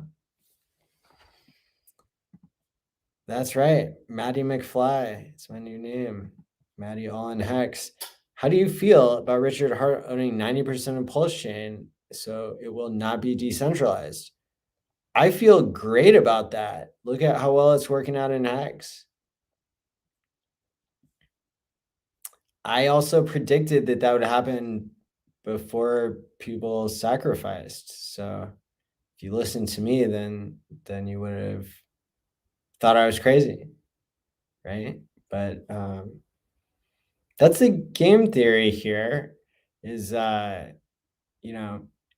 That's right. Maddie McFly. It's my new name. Maddie ALLin Hex. How do you feel about Richard Hart owning 90% of Pulse Chain so it will not be decentralized? I feel great about that. Look at how well it's working out in Hex. I also predicted that would happen before people sacrificed. So if you listened to me, then you would have thought I was crazy, right? But that's the game theory here. Is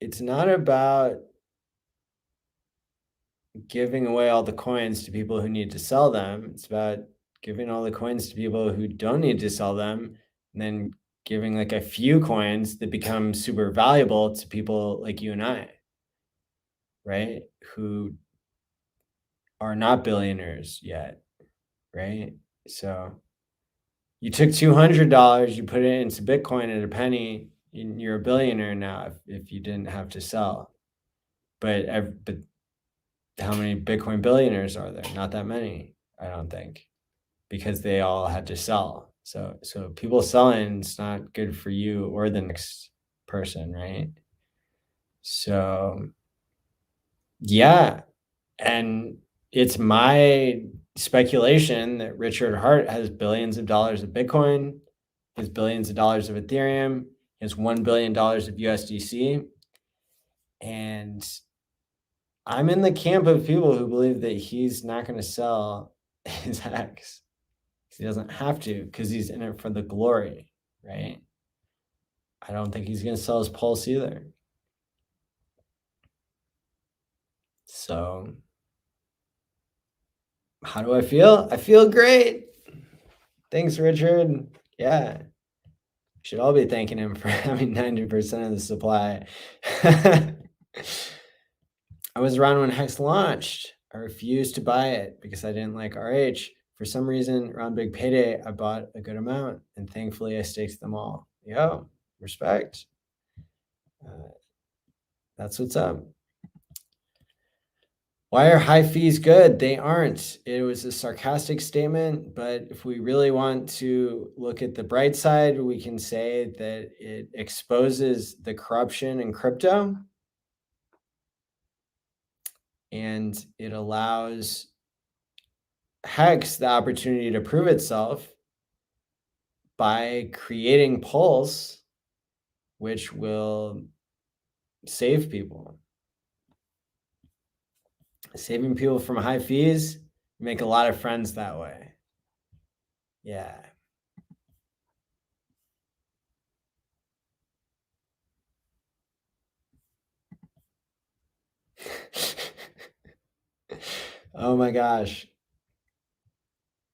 it's not about giving away all the coins to people who need to sell them. It's about giving all the coins to people who don't need to sell them, and then giving like a few coins that become super valuable to people like you and I, right? Who are not billionaires yet, right? So you took $200, you put it into Bitcoin at a penny, and you're a billionaire now if you didn't have to sell. But how many Bitcoin billionaires are there? Not that many, I don't think, because they all had to sell. So people selling is not good for you or the next person, right? So yeah, and it's my speculation that Richard Hart has billions of dollars of Bitcoin, has billions of dollars of Ethereum, has $1 billion of USDC, and I'm in the camp of people who believe that he's not going to sell his Hex. He doesn't have to because he's in it for the glory, right? I don't think he's going to sell his Pulse either. So how do I feel? I feel great. Thanks, Richard. Yeah. Should all be thanking him for having 90% of the supply. I was around when Hex launched. I refused to buy it because I didn't like RH. For some reason, around Big Payday, I bought a good amount, and thankfully I staked them all. Yo, respect. That's what's up. Why are high fees good? They aren't. It was a sarcastic statement, but if we really want to look at the bright side, we can say that it exposes the corruption in crypto, and it allows Hex the opportunity to prove itself by creating Pulse, which will save people. Saving people from high fees, make a lot of friends that way. Yeah. Oh my gosh.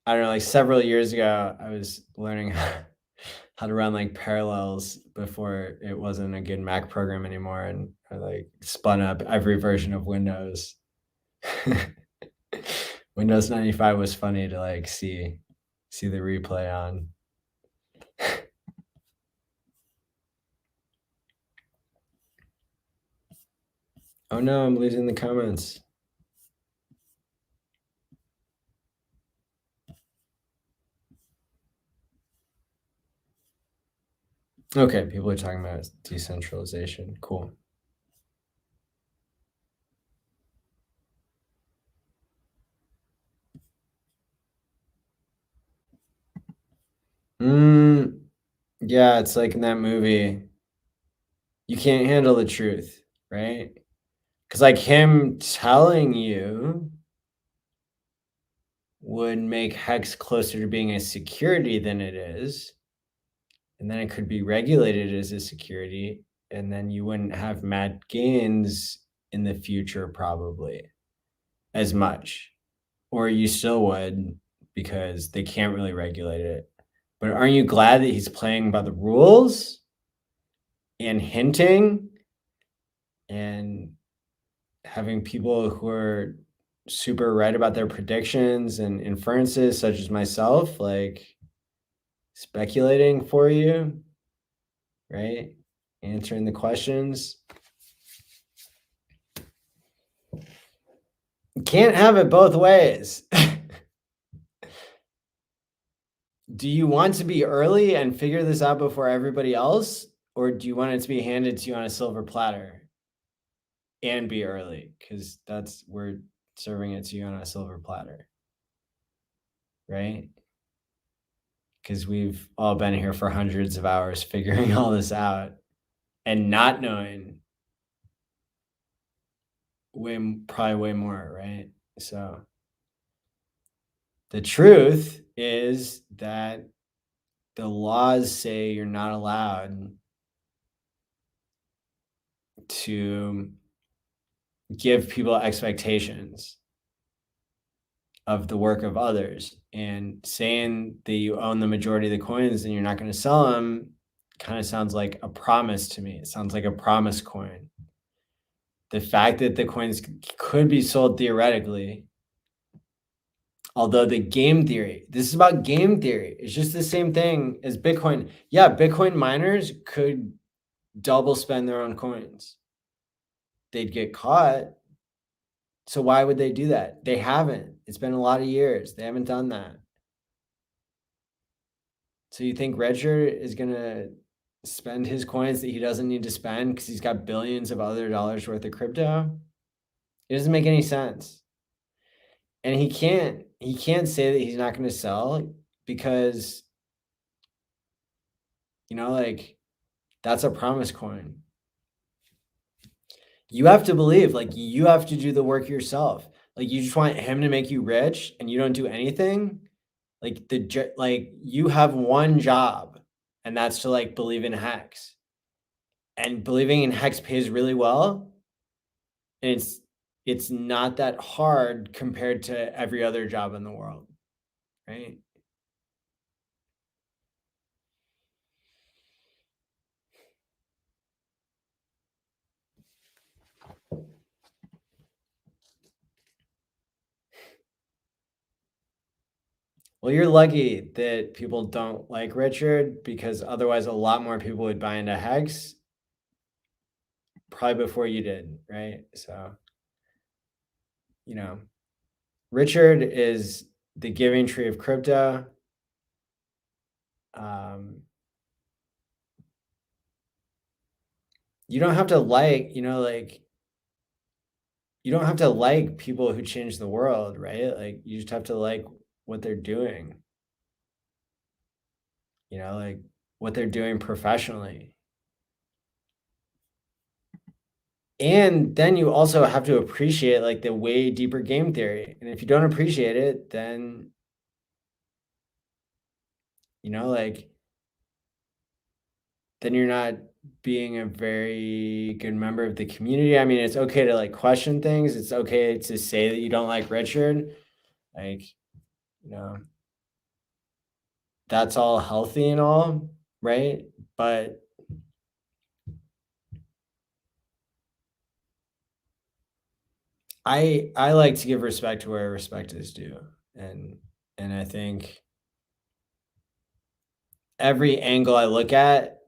I don't know, like several years ago, I was learning how to run like Parallels before it wasn't a good Mac program anymore. And I like spun up every version of Windows. Windows 95 was funny to like see the replay on. Oh no, I'm losing the comments. Okay, people are talking about decentralization. Cool. Yeah, it's like in that movie, you can't handle the truth, right? Because like him telling you would make Hex closer to being a security than it is. And then it could be regulated as a security. And then you wouldn't have mad gains in the future, probably as much. Or you still would because they can't really regulate it. But aren't you glad that he's playing by the rules and hinting and having people who are super right about their predictions and inferences, such as myself, like speculating for you, right? Answering the questions. You can't have it both ways. Do you want to be early and figure this out before everybody else? Or do you want it to be handed to you on a silver platter and be early? Because we're serving it to you on a silver platter, right? Because we've all been here for hundreds of hours figuring all this out and not knowing probably way more, right? So the truth is that the laws say you're not allowed to give people expectations of the work of others, and saying that you own the majority of the coins and you're not going to sell them kind of sounds like a promise to me. It sounds like a promise coin. The fact that the coins could be sold theoretically, although the game theory, this is about game theory. It's just the same thing as Bitcoin. Yeah, Bitcoin miners could double spend their own coins. They'd get caught. So why would they do that? They haven't. It's been a lot of years. They haven't done that. So you think Redshirt is going to spend his coins that he doesn't need to spend because he's got billions of other dollars worth of crypto? It doesn't make any sense. And he can't say that he's not going to sell because, like, that's a promise coin. You have to believe, like, you have to do the work yourself. Like, you just want him to make you rich and you don't do anything. Like, you have one job, and that's to, like, believe in Hex. And believing in Hex pays really well. And it's not that hard compared to every other job in the world, right? Well, you're lucky that people don't like Richard, because otherwise a lot more people would buy into Hex probably before you did, right? So, Richard is the giving tree of crypto. You don't have to you don't have to like people who change the world, right? Like, you just have to like what they're doing, like what they're doing professionally. And then you also have to appreciate like the way deeper game theory. And if you don't appreciate it, then, then you're not being a very good member of the community. I mean, it's okay to like question things. It's okay to say that you don't like Richard. Like, that's all healthy and all, right? But I like to give respect to where respect is due. And I think every angle I look at,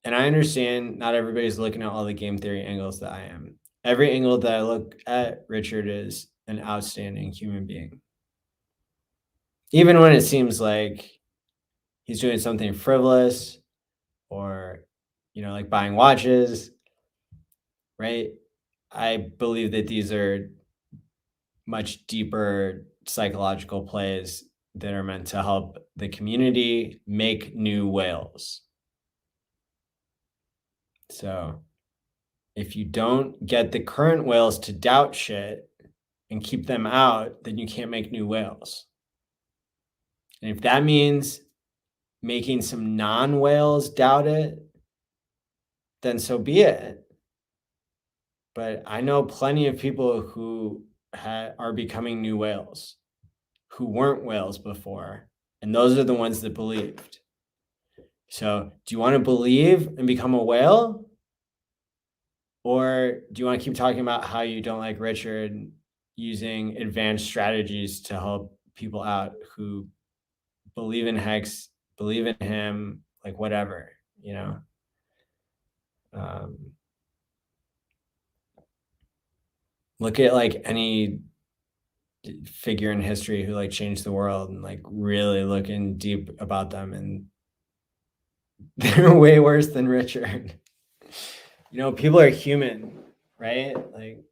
and I understand not everybody's looking at all the game theory angles that I am. Every angle that I look at, Richard is an outstanding human being. Even when it seems like he's doing something frivolous or, like buying watches, right? I believe that these are much deeper psychological plays that are meant to help the community make new whales. So if you don't get the current whales to doubt shit and keep them out, then you can't make new whales. And if that means making some non-whales doubt it, then so be it. But I know plenty of people who are becoming new whales, who weren't whales before. And those are the ones that believed. So do you want to believe and become a whale? Or do you want to keep talking about how you don't like Richard using advanced strategies to help people out who believe in Hex, believe in him, like whatever, you know? Look at like any figure in history who like changed the world and like really looking deep about them, and they're way worse than Richard. You know, people are human, right? Like,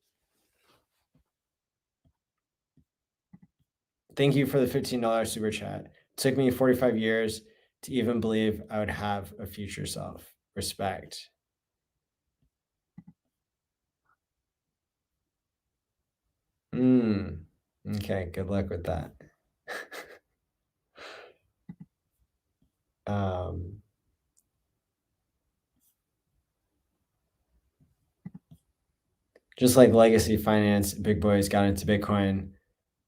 thank you for the $15 super chat. It took me 45 years to even believe I would have a future self. Respect. Okay, good luck with that. Just like legacy finance, big boys got into Bitcoin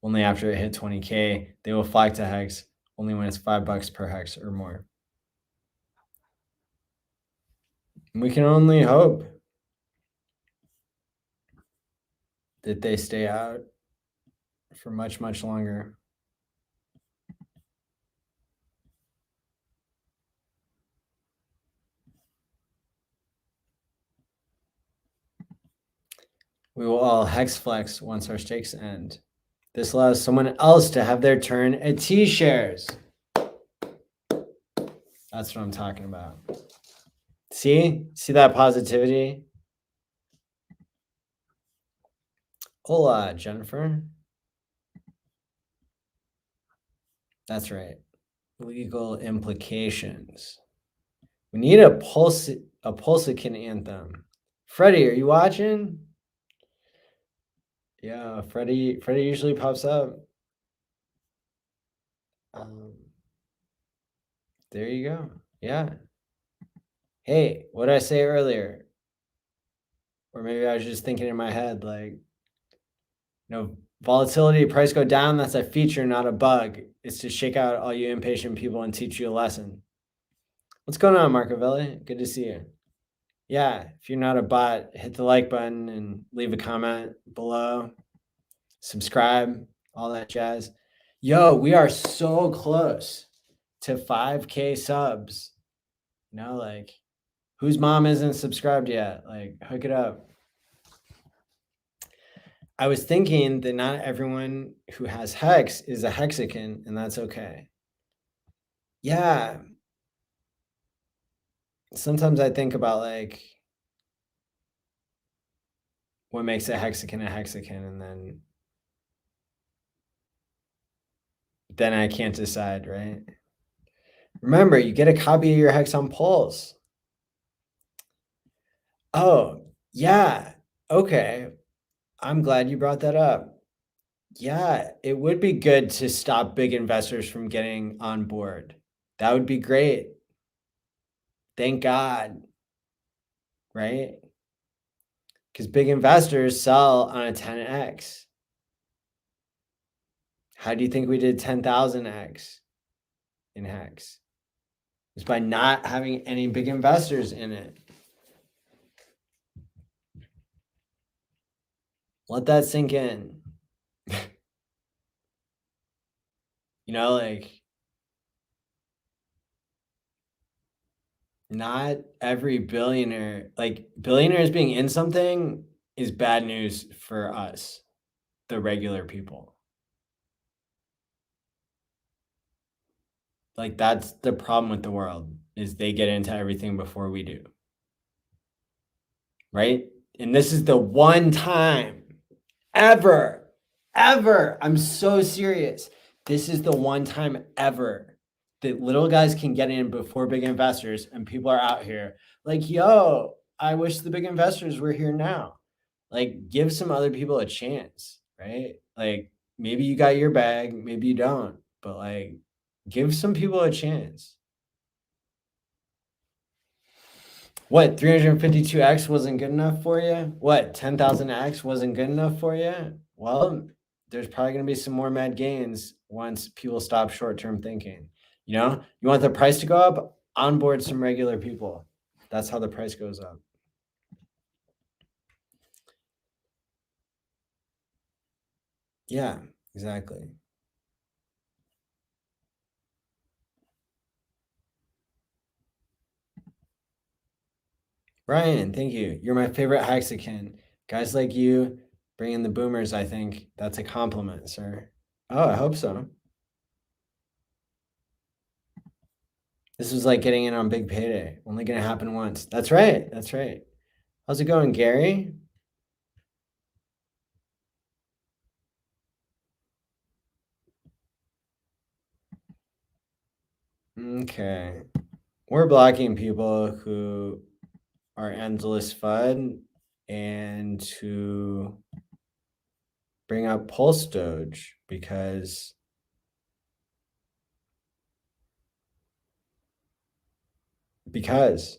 only after it hit 20K. They will flock to Hex only when it's $5 per Hex or more. We can only hope that they stay out for much, much longer. We will all Hex flex once our stakes end. This allows someone else to have their turn at T-shares. That's what I'm talking about. See that positivity? Hola, Jennifer. That's right. Legal implications. We need a Pulsican anthem. Freddie, are you watching? Yeah, Freddie usually pops up. There you go. Yeah. Hey, what did I say earlier? Or maybe I was just thinking in my head, like, volatility, price go down, that's a feature, not a bug. It's to shake out all you impatient people and teach you a lesson. What's going on, Marcovelli? Good to see you. Yeah, if you're not a bot, hit the like button and leave a comment below. Subscribe, all that jazz. Yo, we are so close to 5K subs. Like, whose mom isn't subscribed yet? Like, hook it up. I was thinking that not everyone who has Hex is a Hexican, and that's okay. Yeah. Sometimes I think about like what makes a Hexican, and then I can't decide, right? Remember, you get a copy of your Hex on Pulse. Oh, yeah. Okay. I'm glad you brought that up. Yeah, it would be good to stop big investors from getting on board. That would be great. Thank God. Right? Because big investors sell on a 10x. How do you think we did 10,000x in Hex? It's by not having any big investors in it. Let that sink in. Like, not every billionaire, like billionaires being in something is bad news for us, the regular people. Like, that's the problem with the world, is they get into everything before we do. Right? And this is the one time ever, I'm so serious. This is the one time ever that little guys can get in before big investors, and people are out here like, yo, I wish the big investors were here now. Like, give some other people a chance, right? Like, maybe you got your bag, maybe you don't, but like, give some people a chance. What, 352x wasn't good enough for you? What, 10,000x wasn't good enough for you? Well, there's probably going to be some more mad gains once people stop short-term thinking. You want the price to go up? Onboard some regular people. That's how the price goes up. Yeah, exactly. Brian, thank you. You're my favorite Hexakin. Guys like you bring in the boomers, I think. That's a compliment, sir. Oh, I hope so. This was like getting in on big payday. Only going to happen once. That's right. That's right. How's it going, Gary? Okay. We're blocking people who are endless FUD and who bring up Pulse Doge because the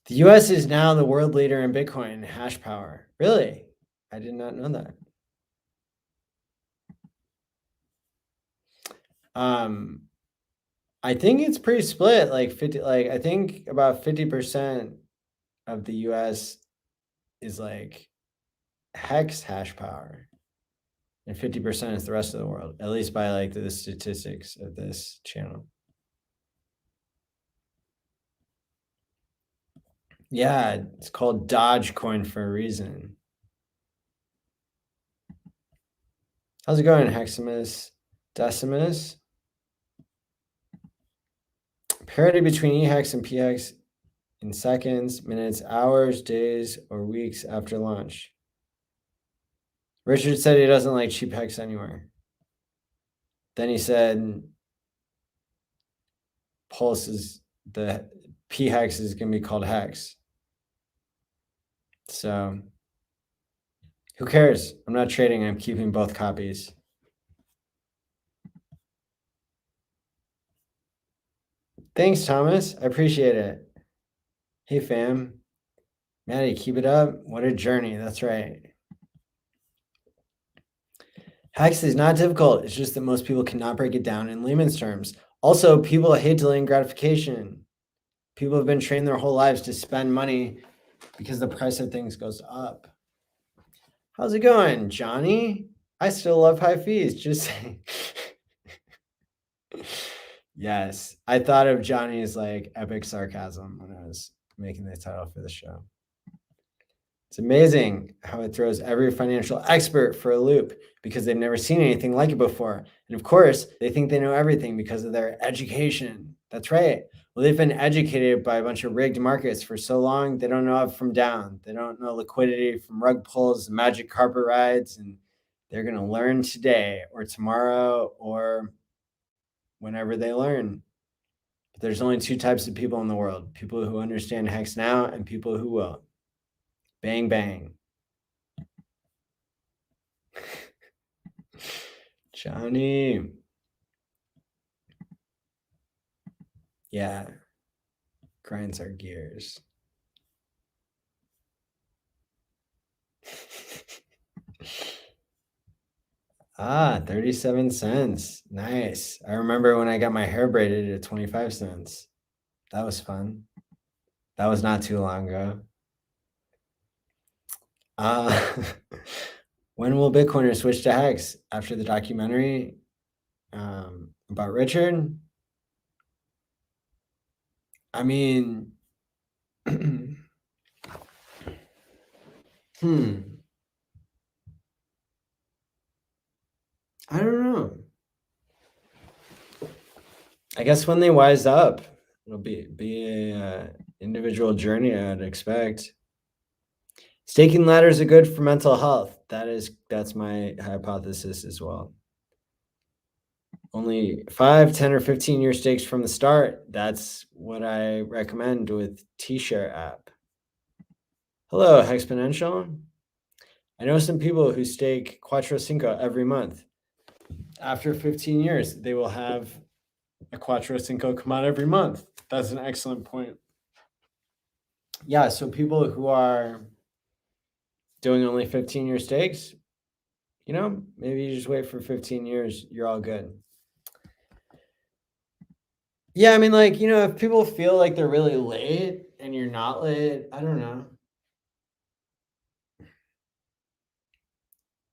US is now the world leader in Bitcoin hash power. Really? I did not know that. I think it's pretty split, like 50, like I think about 50% of the US is like hex hash power and 50% is the rest of the world, at least by like the statistics of this channel. Yeah, it's called Dogecoin for a reason. How's it going, Heximus Decimus? Parity between EHEX and PHEX in seconds, minutes, hours, days, or weeks after launch. Richard said he doesn't like cheap hex anywhere. Then he said Pulse is the PHEX is going to be called hex. So who cares? I'm not trading. I'm keeping both copies. Thanks, Thomas. I appreciate it. Hey, fam. Maddie, keep it up. What a journey. That's right. Hex is not difficult. It's just that most people cannot break it down in layman's terms. Also, people hate delaying gratification. People have been trained their whole lives to spend money because the price of things goes up. How's it going, Johnny? I still love high fees. Just saying. Yes, I thought of Johnny's like epic sarcasm when I was making the title for the show. It's amazing how it throws every financial expert for a loop because they've never seen anything like it before. And of course, they think they know everything because of their education. That's right. Well, they've been educated by a bunch of rigged markets for so long, they don't know up from down. They don't know liquidity from rug pulls and magic carpet rides. And they're going to learn today or tomorrow or whenever they learn. But there's only two types of people in the world: people who understand hex now and people who will. Bang, bang. Johnny. Yeah. Grinds our gears. 37 cents. Nice. I remember when I got my hair braided at 25 cents. That was fun. That was not too long ago. When will Bitcoiners switch to Hex? After the documentary about Richard? I mean, I don't know. I guess when they wise up, it'll be a individual journey, I'd expect. Staking ladders are good for mental health. That's my hypothesis as well. Only 5, 10, or 15-year stakes from the start. That's what I recommend with T-Share app. Hello, Exponential. I know some people who stake Quattro Cinco every month. After 15 years, they will have a Quattro Cinco come out every month. That's an excellent point. Yeah, so people who are doing only 15-year stakes, maybe you just wait for 15 years, you're all good. Yeah, I mean, if people feel like they're really late and you're not late, I don't know.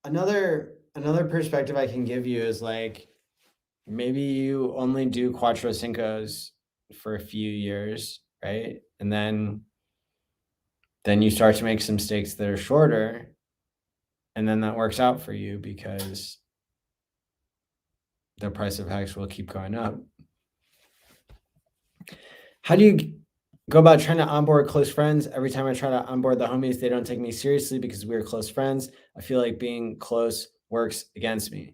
another perspective I can give you is like, maybe you only do Cuatro Cincos for a few years, right? And then you start to make some stakes that are shorter, and then that works out for you because the price of Hex will keep going up. How do you go about trying to onboard close friends? Every time I try to onboard the homies, they don't take me seriously because we're close friends. I feel like being close works against me.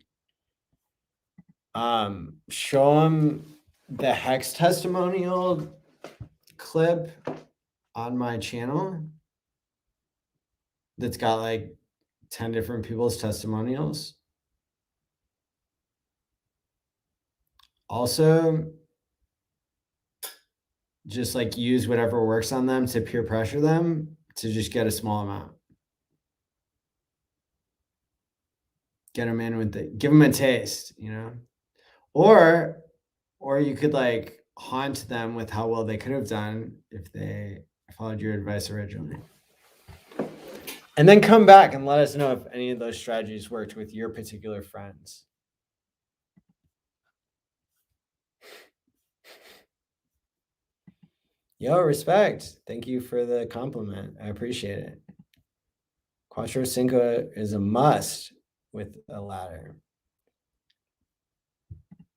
Show them the Hex testimonial clip on my channel that's got like 10 different people's testimonials. Also, just like use whatever works on them to peer pressure them to just get a small amount. Get them in with it, give them a taste, you know? Or you could like haunt them with how well they could have done if they followed your advice originally. And then come back and let us know if any of those strategies worked with your particular friends. Yo, respect. Thank you for the compliment. I appreciate it. Cuatro Cinco is a must with a ladder.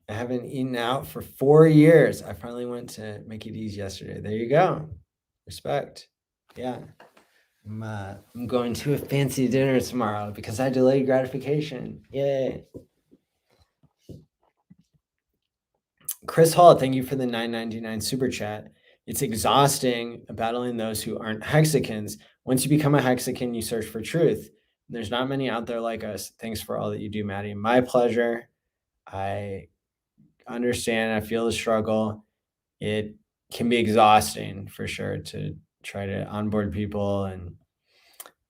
I haven't eaten out for 4 years. I finally went to Make It Easy yesterday. There you go. Respect. Yeah. I'm going to a fancy dinner tomorrow because I delayed gratification. Yay. Chris Hall, thank you for the $9.99 super chat. It's exhausting battling those who aren't Hexicans. Once you become a Hexican, you search for truth. There's not many out there like us. Thanks for all that you do, Maddie. My pleasure. I understand. I feel the struggle. It can be exhausting for sure to try to onboard people. And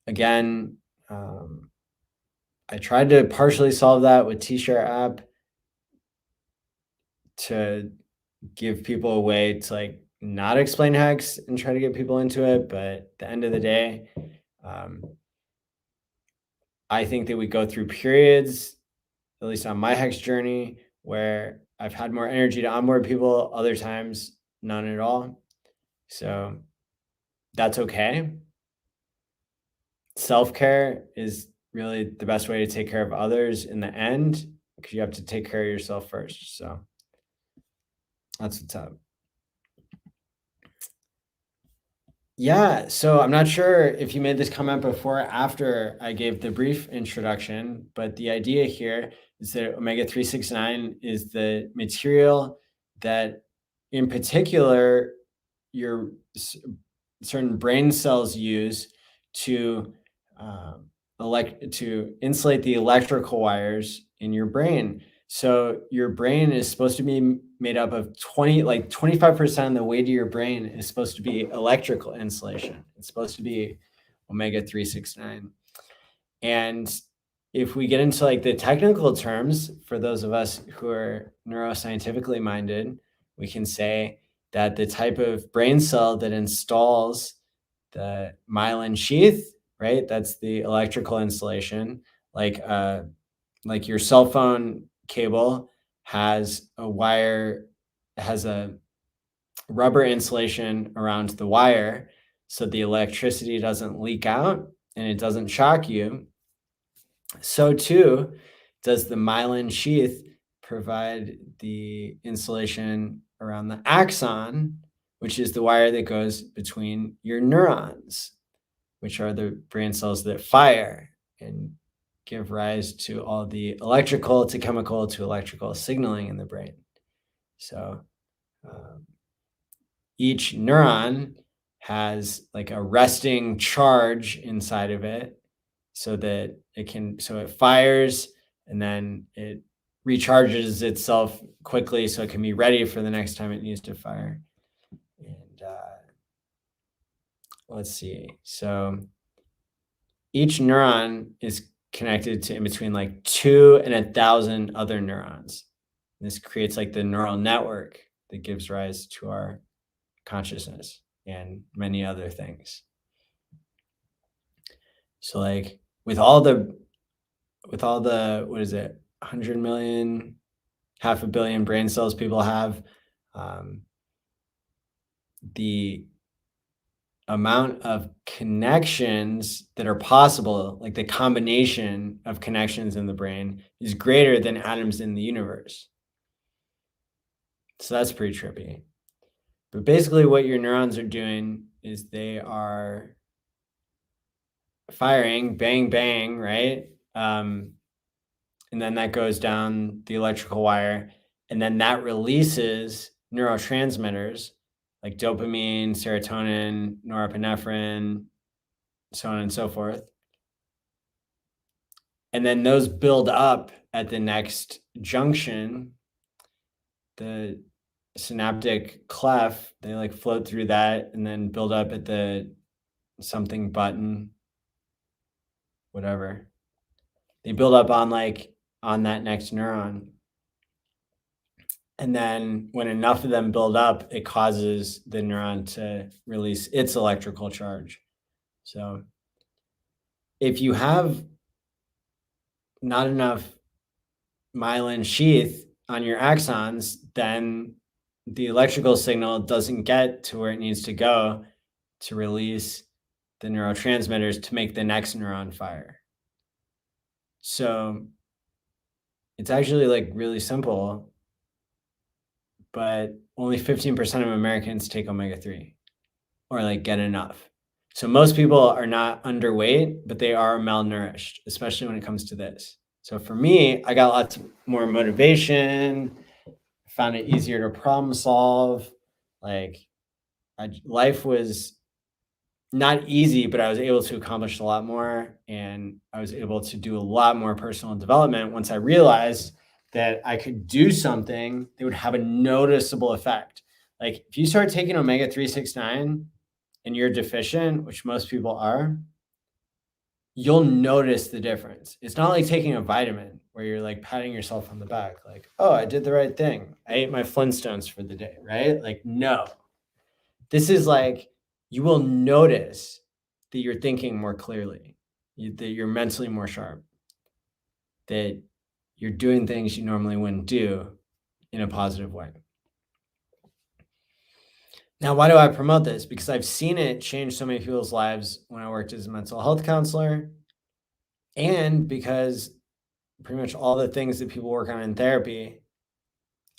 again, I tried to partially solve that with T-Share app to give people a way to like not explain Hex and try to get people into it. But at the end of the day, I think that we go through periods, at least on my Hex journey, where I've had more energy to onboard people, other times none at all. So that's okay. Self-care is really the best way to take care of others in the end, because you have to take care of yourself first. So that's what's up. Yeah, so I'm not sure if you made this comment before or after I gave the brief introduction, but the idea here is that omega-369 is the material that, in particular, your certain brain cells use to insulate the electrical wires in your brain. So your brain is supposed to be made up of 25% of the weight of your brain is supposed to be electrical insulation. It's supposed to be omega-369. And if we get into like the technical terms, for those of us who are neuroscientifically minded, we can say that the type of brain cell that installs the myelin sheath, right? That's the electrical insulation, like your cell phone cable has a rubber insulation around the wire so the electricity doesn't leak out and it doesn't shock you. So too does the myelin sheath provide the insulation around the axon, which is the wire that goes between your neurons, which are the brain cells that fire and give rise to all the electrical to chemical to electrical signaling in the brain. So each neuron has like a resting charge inside of it so that it fires and then it recharges itself quickly so it can be ready for the next time it needs to fire. And let's see. So each neuron is connected to in between like 2 and 1,000 other neurons. This creates like the neural network that gives rise to our consciousness and many other things. So like with all the with all the, 100 million, 500 million brain cells people have, the amount of connections that are possible, like the combination of connections in the brain, is greater than atoms in the universe. So that's pretty trippy. But basically what your neurons are doing is they are firing, bang, bang, right? And then that goes down the electrical wire, and then that releases neurotransmitters like dopamine, serotonin, norepinephrine, so on and so forth. And then those build up at the next junction, the synaptic cleft, they like float through that and then build up at the something button, whatever. They build up on that next neuron. And then when enough of them build up, it causes the neuron to release its electrical charge. So if you have not enough myelin sheath on your axons, then the electrical signal doesn't get to where it needs to go to release the neurotransmitters to make the next neuron fire. So it's actually like really simple, but only 15% of Americans take omega-3 or like get enough. So most people are not underweight, but they are malnourished, especially when it comes to this. So for me, I got lots more motivation, found it easier to problem solve. Life was not easy, but I was able to accomplish a lot more, and I was able to do a lot more personal development once I realized that I could do something that would have a noticeable effect. Like if you start taking omega-369 and you're deficient, which most people are, you'll notice the difference. It's not like taking a vitamin where you're like patting yourself on the back, like, oh, I did the right thing. I ate my Flintstones for the day, right? Like, no. This is like, you will notice that you're thinking more clearly, that you're mentally more sharp, that you're doing things you normally wouldn't do in a positive way. Now, why do I promote this? Because I've seen it change so many people's lives when I worked as a mental health counselor, and because pretty much all the things that people work on in therapy,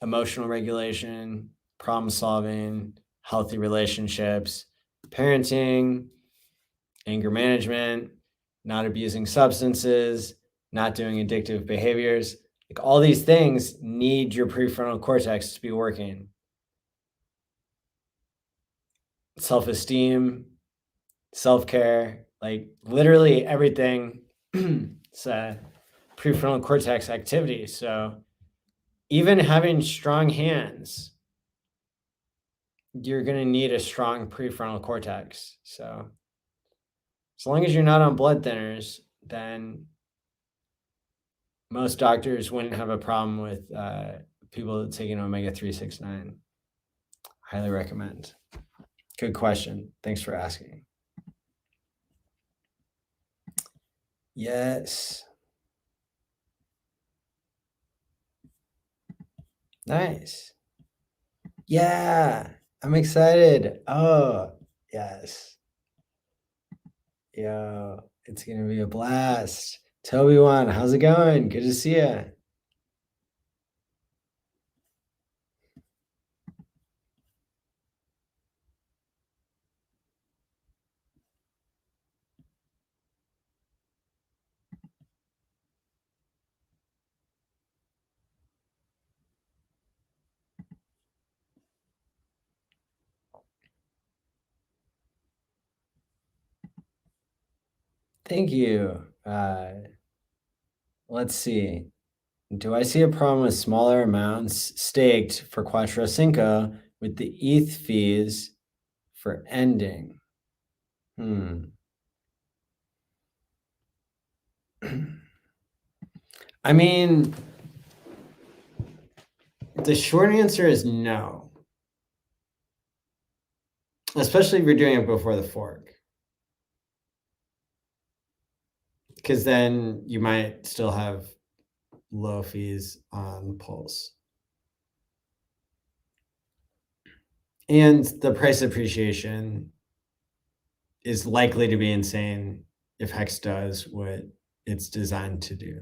emotional regulation, problem solving, healthy relationships, parenting, anger management, not abusing substances, not doing addictive behaviors, like all these things need your prefrontal cortex to be working. Self-esteem, self-care, like literally everything. It's a prefrontal cortex activity. So even having strong hands, you're going to need a strong prefrontal cortex. So as long as you're not on blood thinners, then most doctors wouldn't have a problem with people taking omega-369. Highly recommend. Good question. Thanks for asking. Yes. Nice. Yeah, I'm excited. Oh, yes. Yo, it's going to be a blast. Toby1, how's it going? Good to see you. Thank you. Let's see. Do I see a problem with smaller amounts staked for Quattro Cinco with the ETH fees for ending? I mean, the short answer is no. Especially if you're doing it before the fork. because then you might still have low fees on Pulse. And the price appreciation is likely to be insane if Hex does what it's designed to do.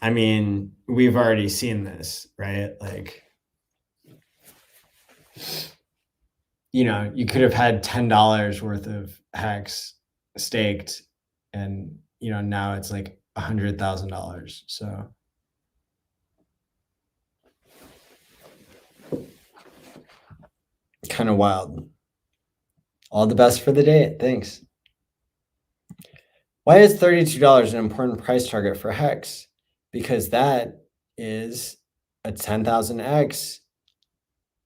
I mean, we've already seen this, right? Like, you know, you could have had $10 worth of Hex staked, and you know, now it's like $100,000. So kind of wild. All the best for the day. Thanks. Why is $32 an important price target for Hex? Because that is a 10,000x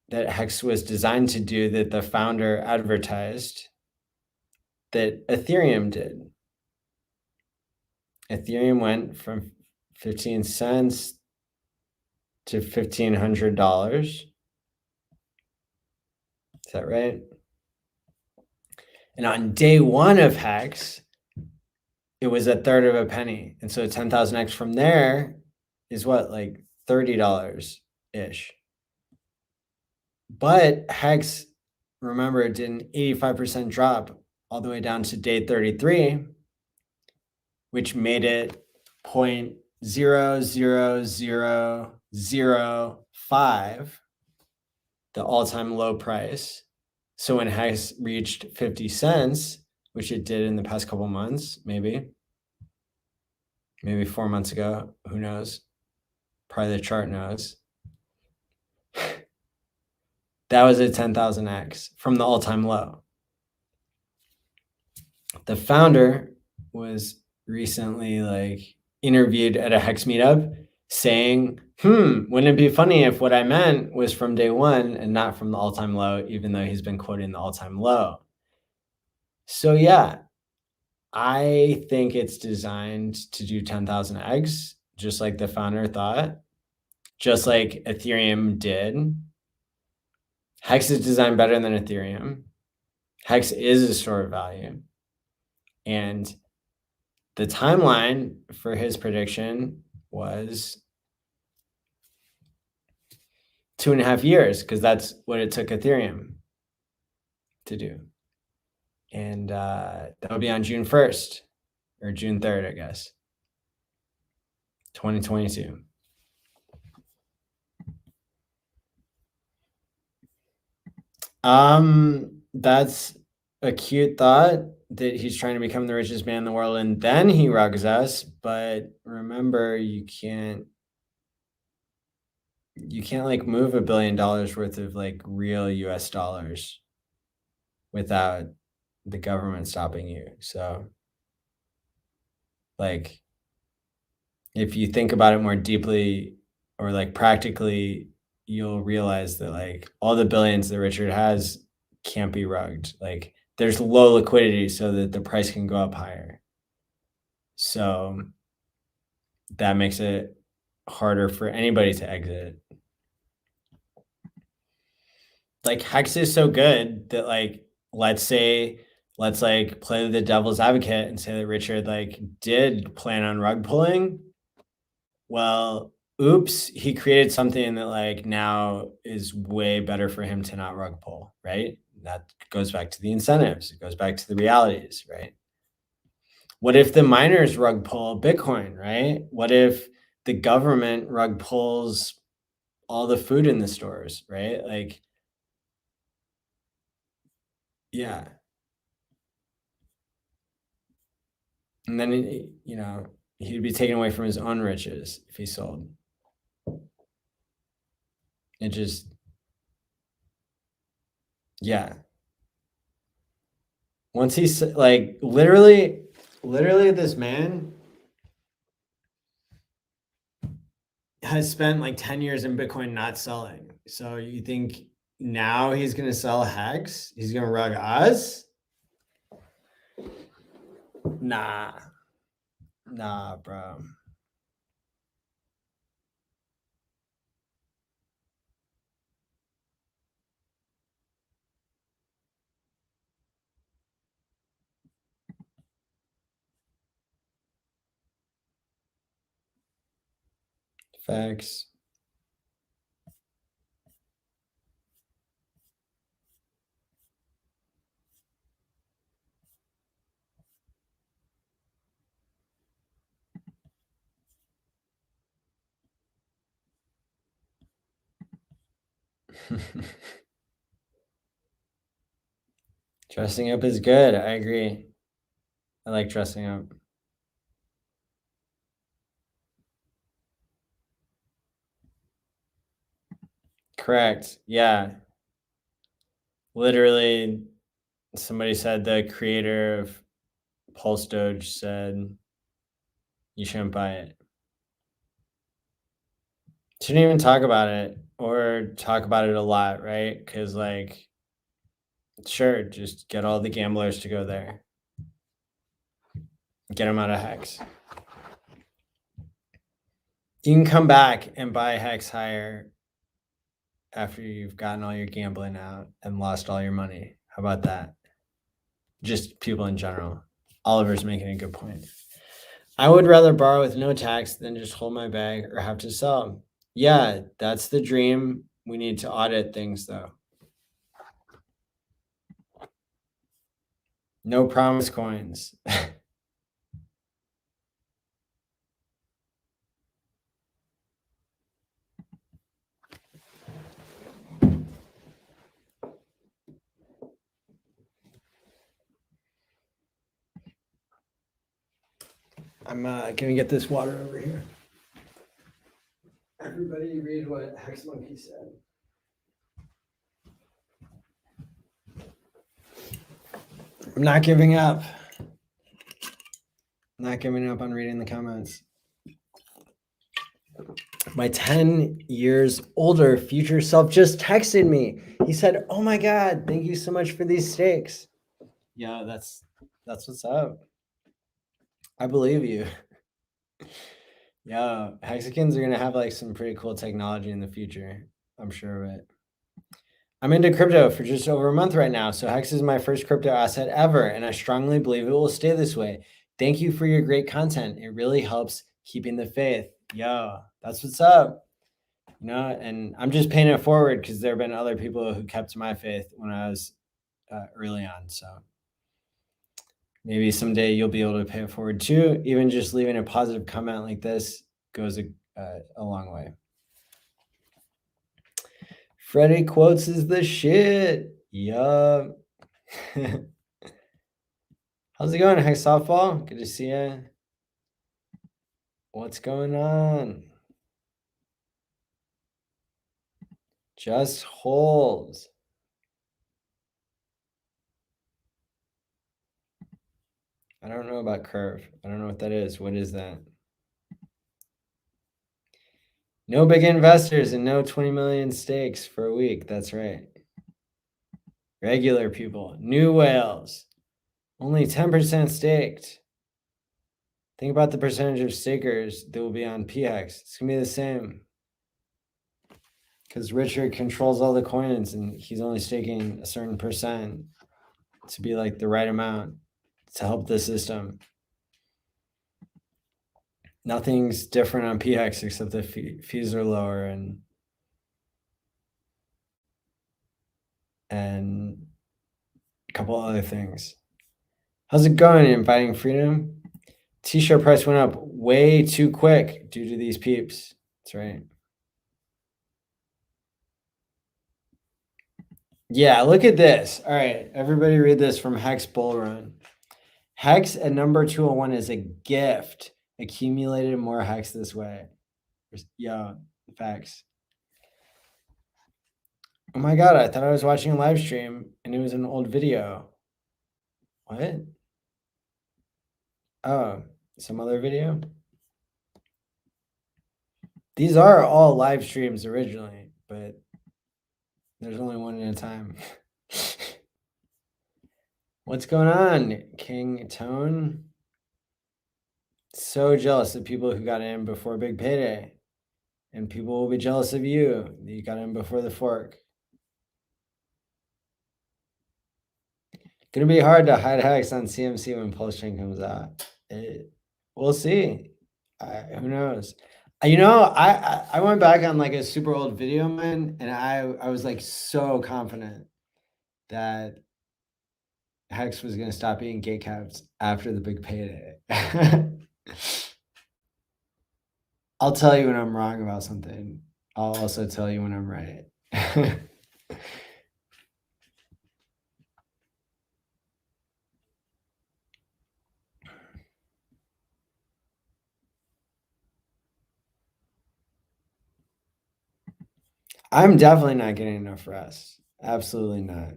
that Hex was designed to do, that the founder advertised, that Ethereum did. Ethereum went from 15 cents to $1,500. Is that right? And on day one of Hex, it was a third of a penny. And so 10,000x from there is what, like $30-ish. But Hex, remember, it did an 85% drop all the way down to day 33, which made it 0.00005, the all-time low price. So when Hex reached 50 cents, which it did in the past couple months, maybe 4 months ago, who knows? Probably the chart knows. That was a 10,000x from the all-time low. The founder was recently like interviewed at a Hex meetup saying, wouldn't it be funny if what I meant was from day one and not from the all-time low, even though he's been quoting the all-time low. So yeah, I think it's designed to do 10,000x, just like the founder thought, just like Ethereum did. Hex is designed better than Ethereum. Hex is a store of value. And the timeline for his prediction was 2.5 years, because that's what it took Ethereum to do. And that'll be on June 1st or June 3rd, I guess, 2022. That's a cute thought, that he's trying to become the richest man in the world and then he rugs us. But remember, you can't like move $1 billion worth of like real US dollars without the government stopping you. So like, if you think about it more deeply or like practically, you'll realize that like all the billions that Richard has can't be rugged. Like, there's low liquidity so that the price can go up higher. So that makes it harder for anybody to exit. Like, Hex is so good that like, let's like play the devil's advocate and say that Richard like did plan on rug pulling. Well, oops, he created something that like now is way better for him to not rug pull, right? That goes back to the incentives. It goes back to the realities, right? What if the miners rug pull Bitcoin, right? What if the government rug pulls all the food in the stores, right? Like, yeah. And then, you know, he'd be taken away from his own riches if he sold. It just, yeah. Once he's like, literally this man has spent like 10 years in Bitcoin not selling. So you think now he's going to sell Hex? He's going to rug us? Nah, bro. Facts. Dressing up is good. I agree. I like dressing up. Correct. Yeah. Literally, somebody said the creator of Pulse Doge said you shouldn't buy it. Shouldn't even talk about it or talk about it a lot, right? Because, like, sure, just get all the gamblers to go there. Get them out of Hex. You can come back and buy Hex higher after you've gotten all your gambling out and lost all your money. How about that? Just people in general. Oliver's making a good point. I would rather borrow with no tax than just hold my bag or have to sell. Yeah, that's the dream. We need to audit things, though. No promise coins. I'm gonna get this water over here. Everybody read what Hex Monkey said. I'm not giving up. I'm not giving up on reading the comments. My 10 years older future self just texted me. He said, "Oh my God, thank you so much for these steaks." Yeah, that's what's up. I believe you. Yeah, Hexicans are gonna have like some pretty cool technology in the future. I'm sure of it. I'm into crypto for just over a month right now, so Hex is my first crypto asset ever, and I strongly believe it will stay this way. Thank you for your great content. It really helps keeping the faith. Yo, that's what's up. You know, and I'm just paying it forward because there have been other people who kept my faith when I was early on. So maybe someday you'll be able to pay it forward too. Even just leaving a positive comment like this goes a long way. Freddie Quotes is the shit. Yup. How's it going, Hex Softball? Good to see you. What's going on? Just hold. I don't know about curve. I don't know what that is. What is that? No big investors and no 20 million stakes for a week. That's right. Regular people, new whales, only 10% staked. Think about the percentage of stakers that will be on PX. It's going to be the same. Because Richard controls all the coins and he's only staking a certain percent to be like the right amount to help the system. Nothing's different on PX except the fees are lower and a couple other things. How's it going in Fighting Freedom? T-shirt price went up way too quick due to these peeps. That's right. Yeah, look at this. All right, everybody read this from Hex Bull Run. Hex at number 201 is a gift. Accumulated more Hex this way. Yeah, facts. Oh my God, I thought I was watching a live stream and it was an old video. What? Oh, some other video? These are all live streams originally, but there's only one at a time. What's going on, King Tone? So jealous of people who got in before Big Payday. And people will be jealous of you that you got in before the fork. Gonna be hard to hide Hex on CMC when Pulse Chain comes out. We'll see. Who knows? I went back on like a super old video of mine, and I was like so confident that Hex was going to stop eating gate caps after the big payday. I'll tell you when I'm wrong about something. I'll also tell you when I'm right. I'm definitely not getting enough rest. Absolutely not.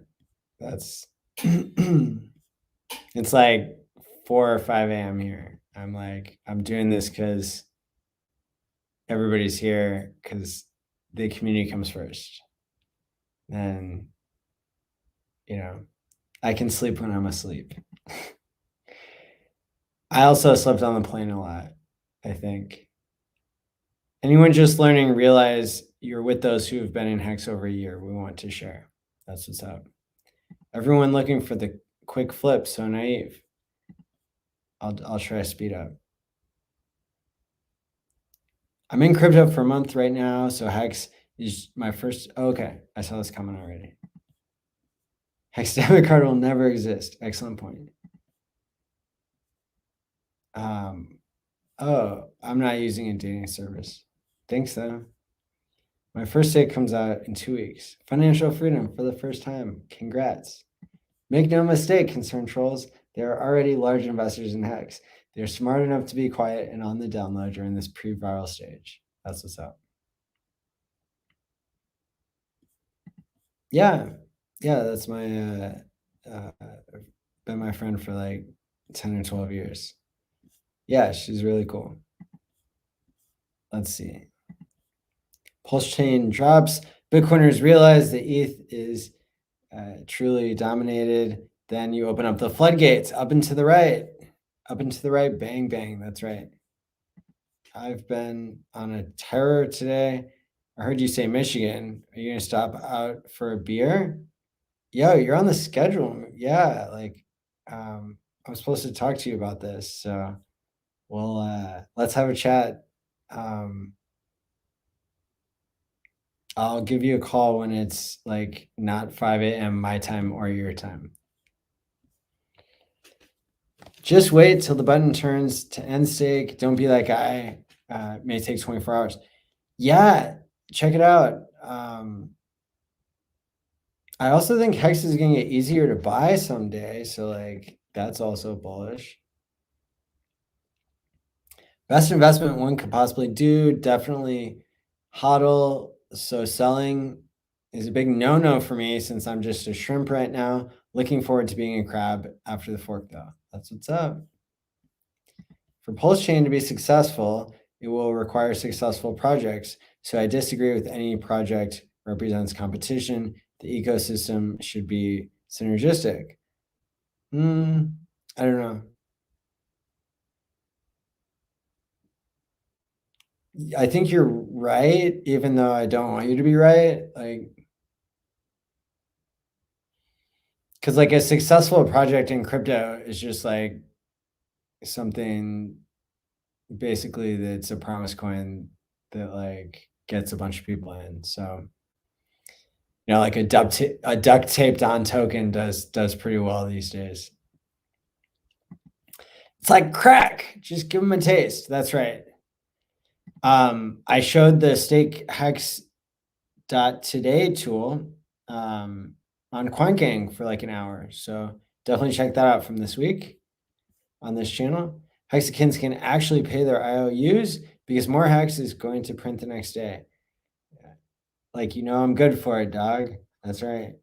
That's it's like 4 or 5 a.m. here. I'm doing this because everybody's here, because the community comes first. And, I can sleep when I'm asleep. I also slept on the plane a lot, I think. Anyone just learning, realize you're with those who have been in Hex over a year. We want to share. That's what's up. Everyone looking for the quick flip, so naive. I'll try to speed up. I'm in crypto for a month right now, so Hex is my first. Oh, okay, I saw this comment already. Hex debit card will never exist. Excellent point. Oh, I'm not using a dating service. Think so. My first date comes out in 2 weeks. Financial freedom for the first time. Congrats. Make no mistake, concerned trolls. There are already large investors in Hex. They're smart enough to be quiet and on the download during this pre-viral stage. That's what's up. Yeah, that's my been my friend for like 10 or 12 years. Yeah, she's really cool. Let's see. Pulse chain drops. Bitcoiners realize the ETH is truly dominated. Then you open up the floodgates up and to the right. Up and to the right. Bang, bang. That's right. I've been on a terror today. I heard you say Michigan. Are you going to stop out for a beer? Yo, you're on the schedule. Yeah, like I'm supposed to talk to you about this. So let's have a chat. I'll give you a call when it's like not 5 a.m. my time or your time. Just wait till the button turns to end stake. Don't be like I. It may take 24 hours. Yeah, check it out. I also think Hex is going to get easier to buy someday. So like that's also bullish. Best investment one could possibly do, definitely HODL. So selling is a big no-no for me since I'm just a shrimp right now. Looking forward to being a crab after the fork though. That's what's up. For Pulse Chain to be successful, it will require successful projects. So I disagree with any project represents competition. The ecosystem should be synergistic. I don't know. I think you're right, even though I don't want you to be right. Like, because like a successful project in crypto is just like something basically that's a promise coin that like gets a bunch of people in. So, like a duct taped on token does pretty well these days. It's like crack. Just give them a taste. That's right. I showed the stake hex.today tool on CoinGang for like an hour. So definitely check that out from this week on this channel. Hexicans can actually pay their IOUs because more Hex is going to print the next day. Like, I'm good for it, dog. That's right.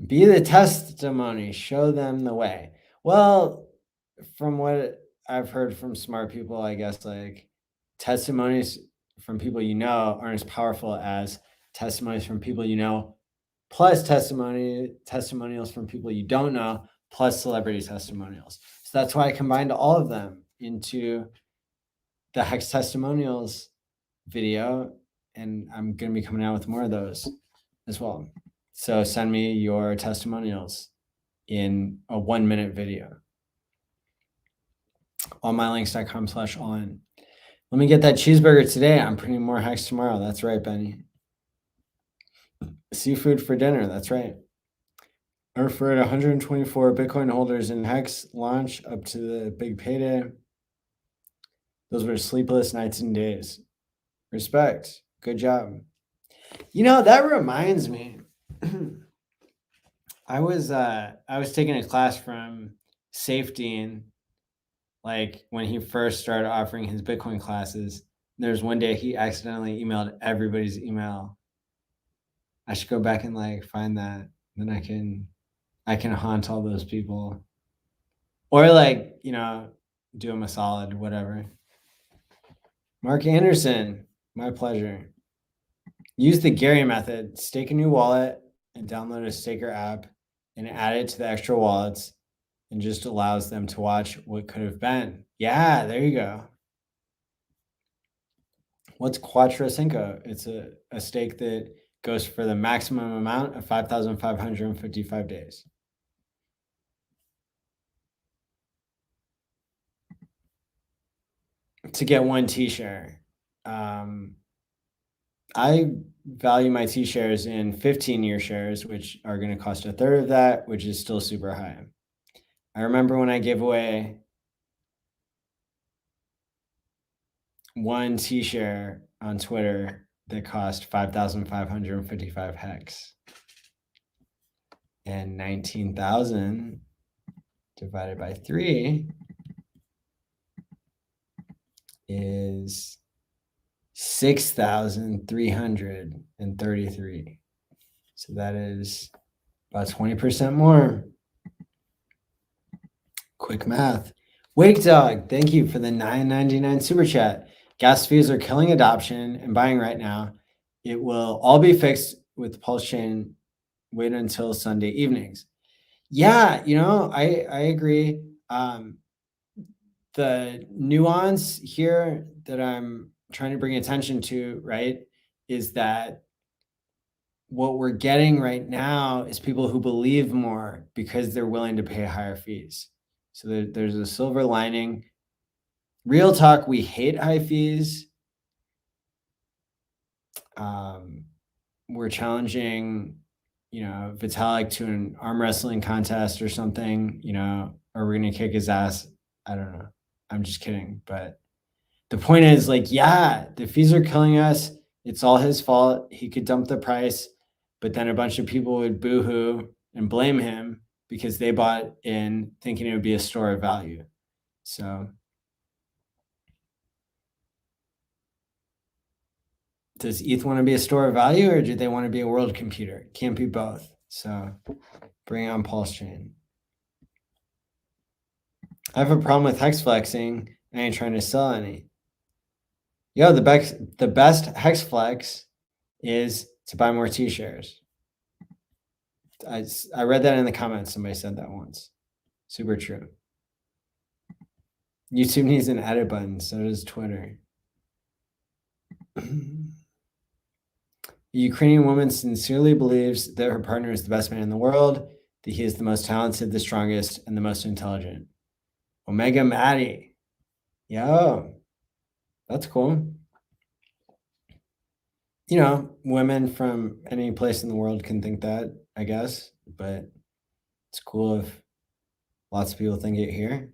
Be the testimony. Show them the way. Well, from what I've heard from smart people, I guess like testimonies from people aren't as powerful as testimonies from people plus testimonials from people you don't know, plus celebrity testimonials. So that's why I combined all of them into the Hex testimonials video, and I'm going to be coming out with more of those as well. So send me your testimonials in a 1-minute video. allmylinks.com/ALLin. Let me get that cheeseburger today. I'm printing more hex tomorrow. That's right, Benny. Seafood for dinner. That's right. I referred 124 Bitcoin holders in hex launch up to the big payday. Those were sleepless nights and days. Respect. Good job. You know, that reminds me. I was taking a class from Safety, like when he first started offering his Bitcoin classes. There's one day he accidentally emailed everybody's email. I should go back and like find that. Then I can haunt all those people. Or like, you know, do him a solid, whatever. Mark Anderson, my pleasure. Use the Gary method. Stake a new wallet and download a staker app and add it to the extra wallets and just allows them to watch what could have been. Yeah, there you go. What's Quattro Cinco? It's a stake that goes for the maximum amount of 5,555 days. To get one T-share. I value my T-shares in 15-year shares, which are going to cost a third of that, which is still super high. I remember when I gave away one T-share on Twitter that cost 5,555 hex. And 19,000 divided by 3 is 6,333. So that is about 20% more. Quick math. Wake Dog, thank you for the $9.99 super chat. Gas fees are killing adoption and buying right now. It will all be fixed with Pulse Chain. Wait until Sunday evenings. Yeah, you know, I agree. The nuance here that I'm trying to bring attention to, right, is that what we're getting right now is people who believe more because they're willing to pay higher fees. So there's a silver lining. Real talk, we hate high fees. We're challenging, you know, Vitalik to an arm wrestling contest or something, you know, or we're going to kick his ass. I don't know. I'm just kidding. But the point is, like, yeah, the fees are killing us. It's all his fault. He could dump the price, but then a bunch of people would boohoo and blame him because they bought in thinking it would be a store of value. So does ETH want to be a store of value, or do they want to be a world computer? Can't be both. So bring on Pulse Chain. I have a problem with hex flexing. I ain't trying to sell any. Yo, the best hex flex is to buy more T-shares. I read that in the comments. Somebody said that once. Super true. YouTube needs an edit button. So does Twitter. A Ukrainian woman sincerely believes that her partner is the best man in the world, that he is the most talented, the strongest, and the most intelligent. Omega Maddie. Yo, that's cool. You know, women from any place in the world can think that, I guess, but it's cool if lots of people think it here.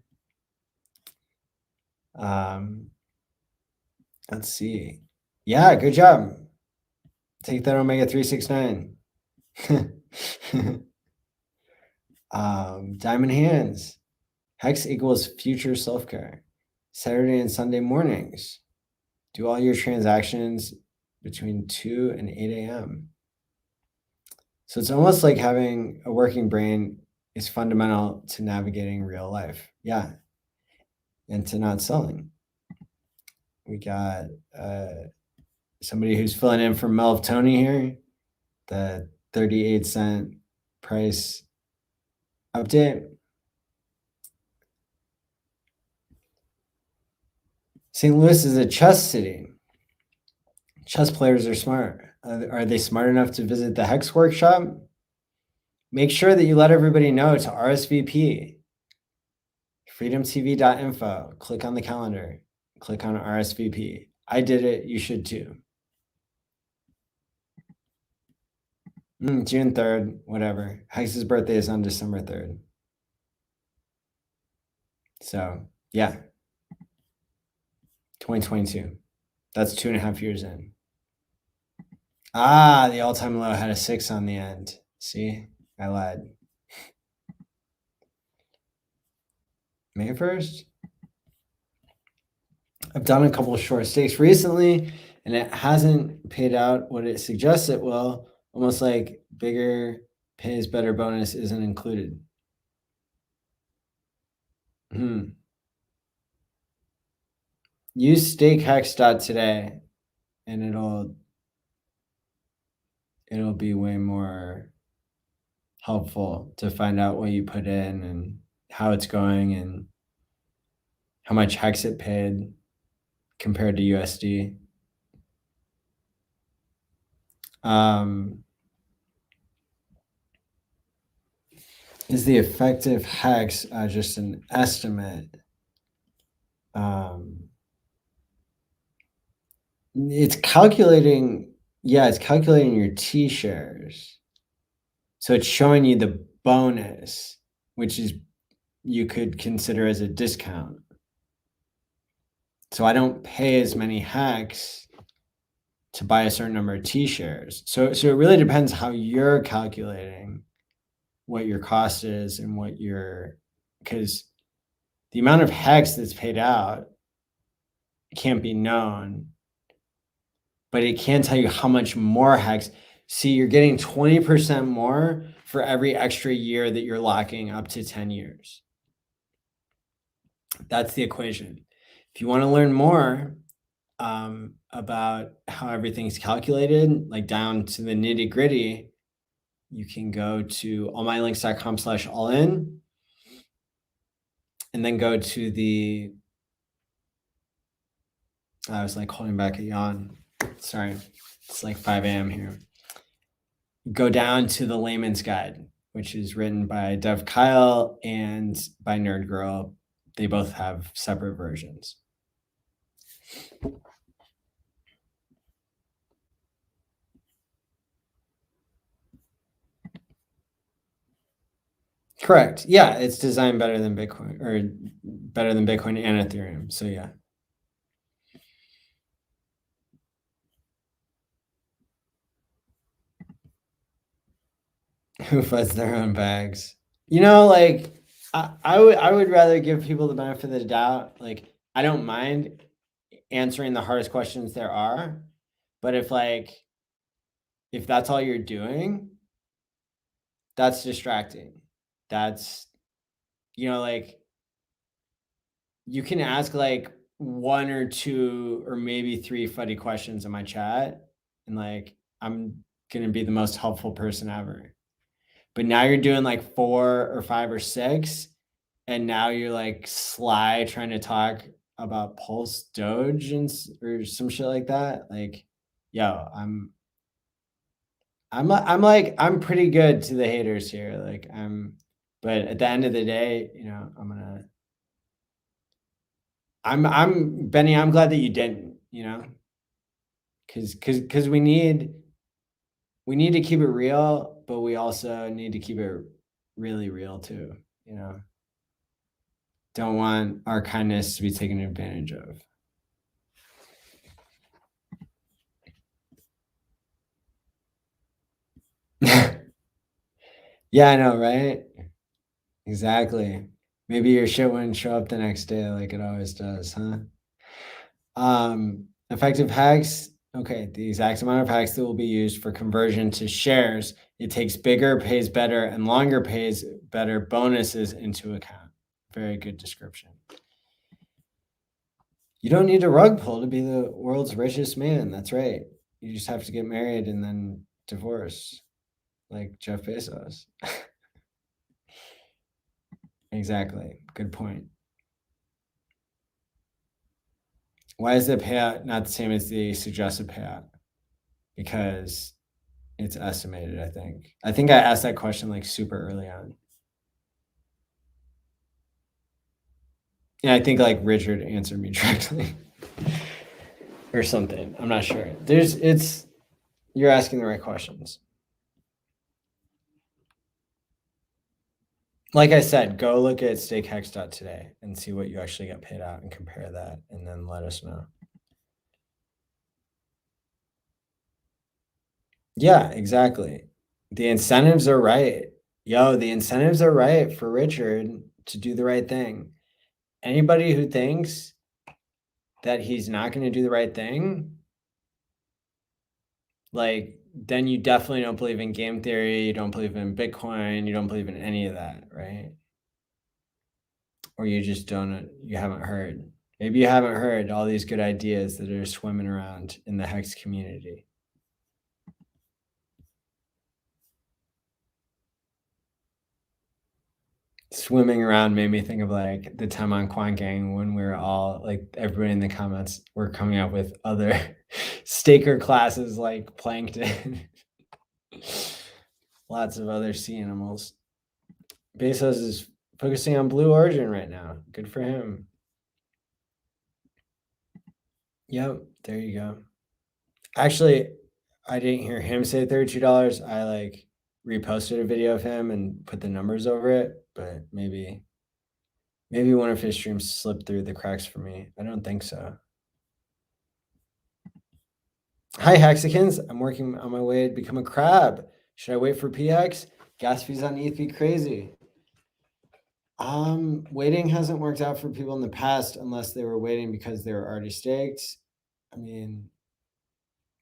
Let's see. Yeah, good job. Take that, Omega 369. Diamond Hands. Hex equals future self-care. Saturday and Sunday mornings. Do all your transactions between 2 and 8 a.m. So it's almost like having a working brain is fundamental to navigating real life. Yeah. And to not selling. We got somebody who's filling in for Melv Tony here. The 38-cent price update. St. Louis is a chess city. Chess players are smart. Are they smart enough to visit the Hex workshop? Make sure that you let everybody know to RSVP. FreedomTV.info. Click on the calendar. Click on RSVP. I did it. You should too. June 3rd, whatever. Hex's birthday is on December 3rd. So, yeah. 2022. That's 2.5 years in. Ah, the all-time low had a 6 on the end. See, I lied. May 1st? I've done a couple of short stakes recently, and it hasn't paid out what it suggests it will. Almost like bigger pays better bonus isn't included. Use stakehex.today, and it'll be way more helpful to find out what you put in and how it's going and how much hex it paid compared to USD. Is the effective hex just an estimate? It's calculating, it's calculating your T shares. So it's showing you the bonus, which is you could consider as a discount. So I don't pay as many hex to buy a certain number of T shares. So it really depends how you're calculating what your cost is and what because the amount of hex that's paid out can't be known, but it can tell you how much more hex. See, you're getting 20% more for every extra year that you're locking up to 10 years. That's the equation. If you want to learn more about how everything's calculated, like down to the nitty gritty, you can go to allmylinks.com/allin and then go to the, I was like holding back a yawn. Sorry, it's like 5 a.m. here. Go down to the layman's guide, which is written by Dev Kyle and by Nerd Girl. They both have separate versions. Correct. Yeah, it's designed better than Bitcoin, or better than Bitcoin and Ethereum. So yeah. Who foots their own bags? Like I would rather give people the benefit of the doubt. Like I don't mind answering the hardest questions there are, but if that's all you're doing, that's distracting. That's like you can ask like 1 or 2 or maybe 3 funny questions in my chat, and like I'm gonna be the most helpful person ever. But now you're doing like 4 or 5 or 6, and now you're like sly trying to talk about Pulse Doge or some shit like that. Like, yo, I'm pretty good to the haters here. Like but at the end of the day, I'm Benny, I'm glad that you didn't, because we need to keep it real, but we also need to keep it really real too, Don't want our kindness to be taken advantage of. Yeah, I know, right? Exactly. Maybe your shit wouldn't show up the next day like it always does, huh? Effective hex. Okay, the exact amount of hex that will be used for conversion to shares. It takes bigger, pays better, and longer pays better bonuses into account. Very good description. You don't need a rug pull to be the world's richest man. That's right. You just have to get married and then divorce, like Jeff Bezos. Exactly. Good point. Why is the payout not the same as the suggested payout? Because it's estimated, I think. I think I asked that question like super early on. Yeah, I think like Richard answered me directly or something. I'm not sure. You're asking the right questions. Like I said, go look at stakehex.today and see what you actually get paid out and compare that, and then let us know. Yeah, exactly. The incentives are right. Yo, the incentives are right for Richard to do the right thing. Anybody who thinks that he's not going to do the right thing, like, then you definitely don't believe in game theory, you don't believe in Bitcoin, you don't believe in any of that, right? Or you just you haven't heard. Maybe you haven't heard all these good ideas that are swimming around in the Hex community. Swimming around made me think of like the time on Quant Gang when we were all like, everybody in the comments were coming up with other staker classes like plankton. Lots of other sea animals. Bezos is focusing on Blue Origin right now. Good for him. Yep, there you go. Actually, I didn't hear him say $32. I like reposted a video of him and put the numbers over it, but maybe one of his streams slipped through the cracks for me. I don't think so. Hi, Hexicans. I'm working on my way to become a crab. Should I wait for PX? Gas fees on ETH be crazy. Waiting hasn't worked out for people in the past unless they were waiting because they were already staked. I mean,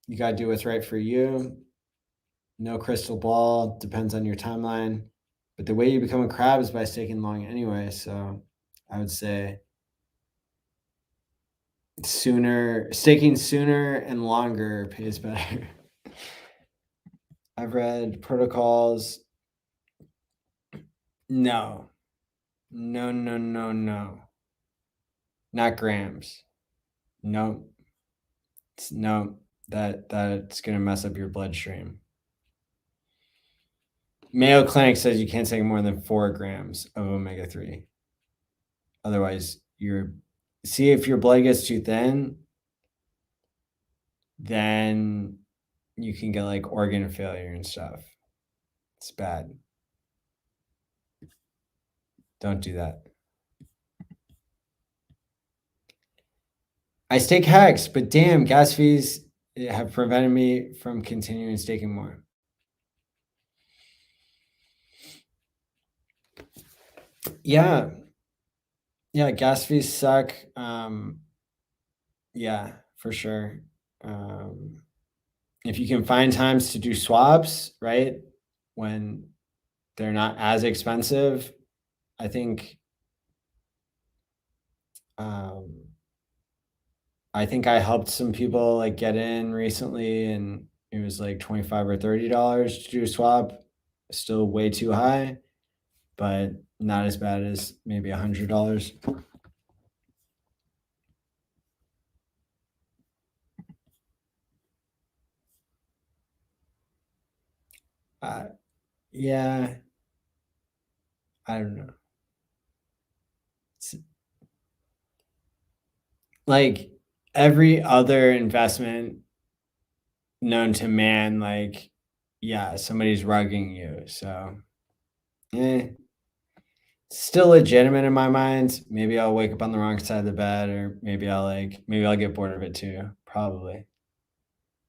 you got to do what's right for you. No crystal ball, depends on your timeline. But the way you become a crab is by staking long anyway. So I would say staking sooner and longer pays better. I've read protocols. No. Not grams. No. No, that's gonna mess up your bloodstream. Mayo Clinic says you can't take more than 4 grams of omega-3. Otherwise, see if your blood gets too thin, then you can get like organ failure and stuff. It's bad. Don't do that. I stake Hex, but damn, gas fees have prevented me from continuing staking more. Yeah, gas fees suck. Yeah, for sure. If you can find times to do swaps, right, when they're not as expensive, I think I helped some people like get in recently, and it was like $25 or $30 to do a swap. Still way too high, but not as bad as maybe $100. Yeah, I don't know. It's like every other investment known to man, like, yeah, somebody's rugging you. So, still legitimate in my mind. Maybe I'll wake up on the wrong side of the bed, or maybe I'll get bored of it too. Probably.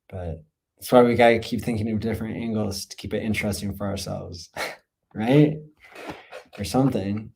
But that's why we gotta keep thinking of different angles to keep it interesting for ourselves, right? Or something.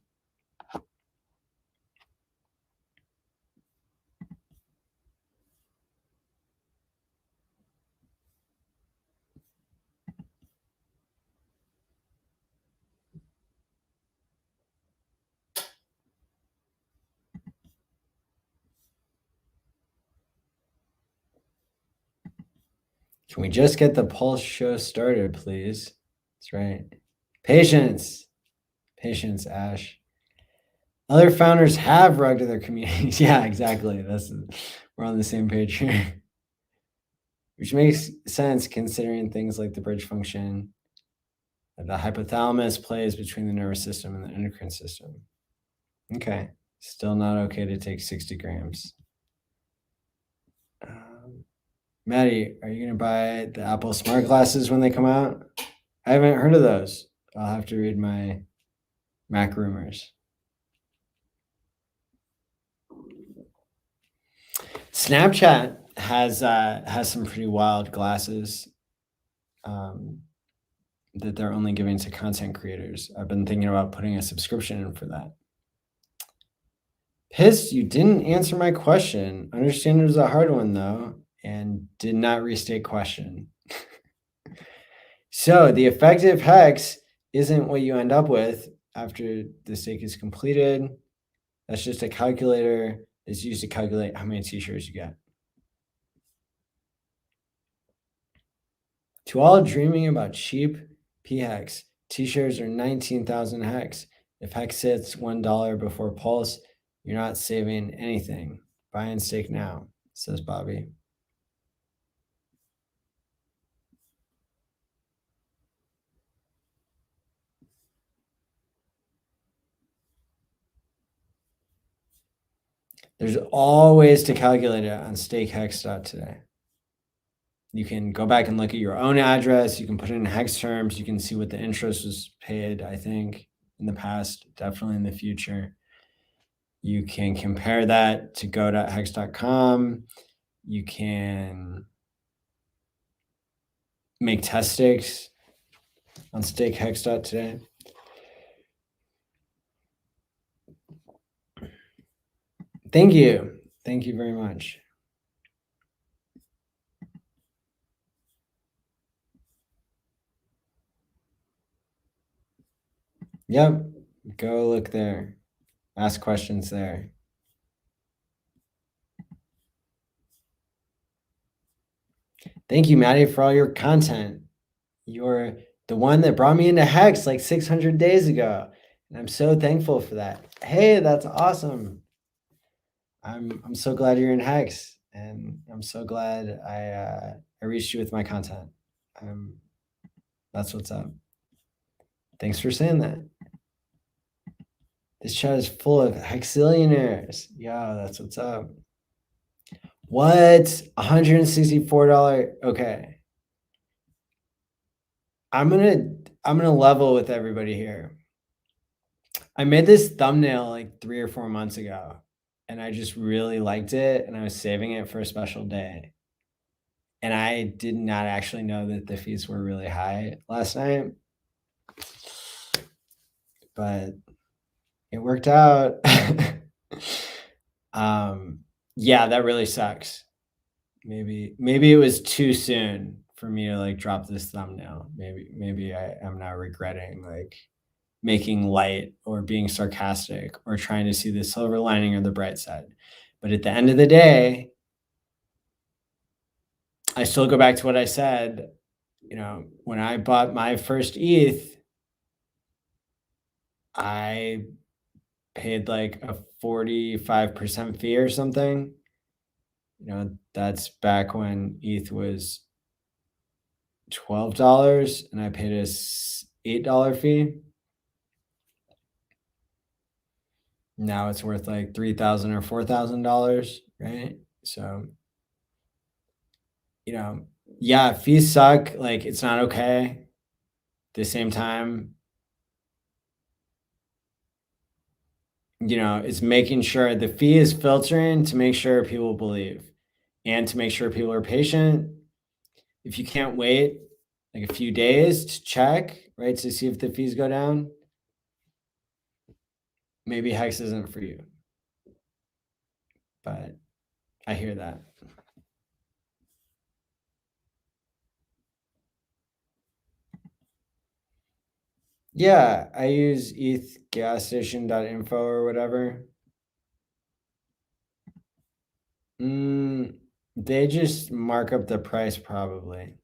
Can we just get the Pulse show started, please? That's right. Patience, Ash. Other founders have rugged their communities. Yeah, exactly. We're on the same page here. Which makes sense considering things like the bridge function that the hypothalamus plays between the nervous system and the endocrine system. Okay. Still not okay to take 60 grams. Maddie, are you going to buy the Apple Smart Glasses when they come out? I haven't heard of those. I'll have to read my Mac rumors. Snapchat has some pretty wild glasses that they're only giving to content creators. I've been thinking about putting a subscription in for that. Piss, you didn't answer my question. Understand it was a hard one though, and did not restate question. So the effective hex isn't what you end up with after the stake is completed. That's just a calculator that's used to calculate how many t-shirts you get. To all dreaming about cheap p-hex, t-shirts are 19,000 hex. If hex hits $1 before pulse, you're not saving anything. Buy and stake now, says Bobby. There's always to calculate it on stakehex.today. You can go back and look at your own address. You can put it in hex terms. You can see what the interest was paid, I think, in the past, definitely in the future. You can compare that to go.hex.com. You can make test stakes on stakehex.today. Thank you. Thank you very much. Yep. Go look there. Ask questions there. Thank you, Maddie, for all your content. You're the one that brought me into Hex like 600 days ago. And I'm so thankful for that. Hey, that's awesome. I'm so glad you're in Hex. And I'm so glad I reached you with my content. That's what's up. Thanks for saying that. This chat is full of hexillionaires. Yeah, that's what's up. What? $164? Okay. I'm gonna level with everybody here. I made this thumbnail like 3 or 4 months ago, and I just really liked it, and I was saving it for a special day. And I did not actually know that the fees were really high last night, but it worked out. Yeah, that really sucks. Maybe it was too soon for me to like drop this thumbnail. Maybe I am now regretting like making light or being sarcastic or trying to see the silver lining or the bright side. But at the end of the day, I still go back to what I said. You know, when I bought my first ETH, I paid like a 45% fee or something. You know, that's back when ETH was $12 and I paid a $8 fee. Now it's worth like $3,000 or $4,000, right? So, you know, yeah, fees suck. Like, it's not okay. At the same time, you know, it's making sure the fee is filtering to make sure people believe and to make sure people are patient. If you can't wait like a few days to check, right, to see if the fees go down, maybe Hex isn't for you. But I hear that. Yeah, I use ethgasstation.info or whatever. They just mark up the price probably.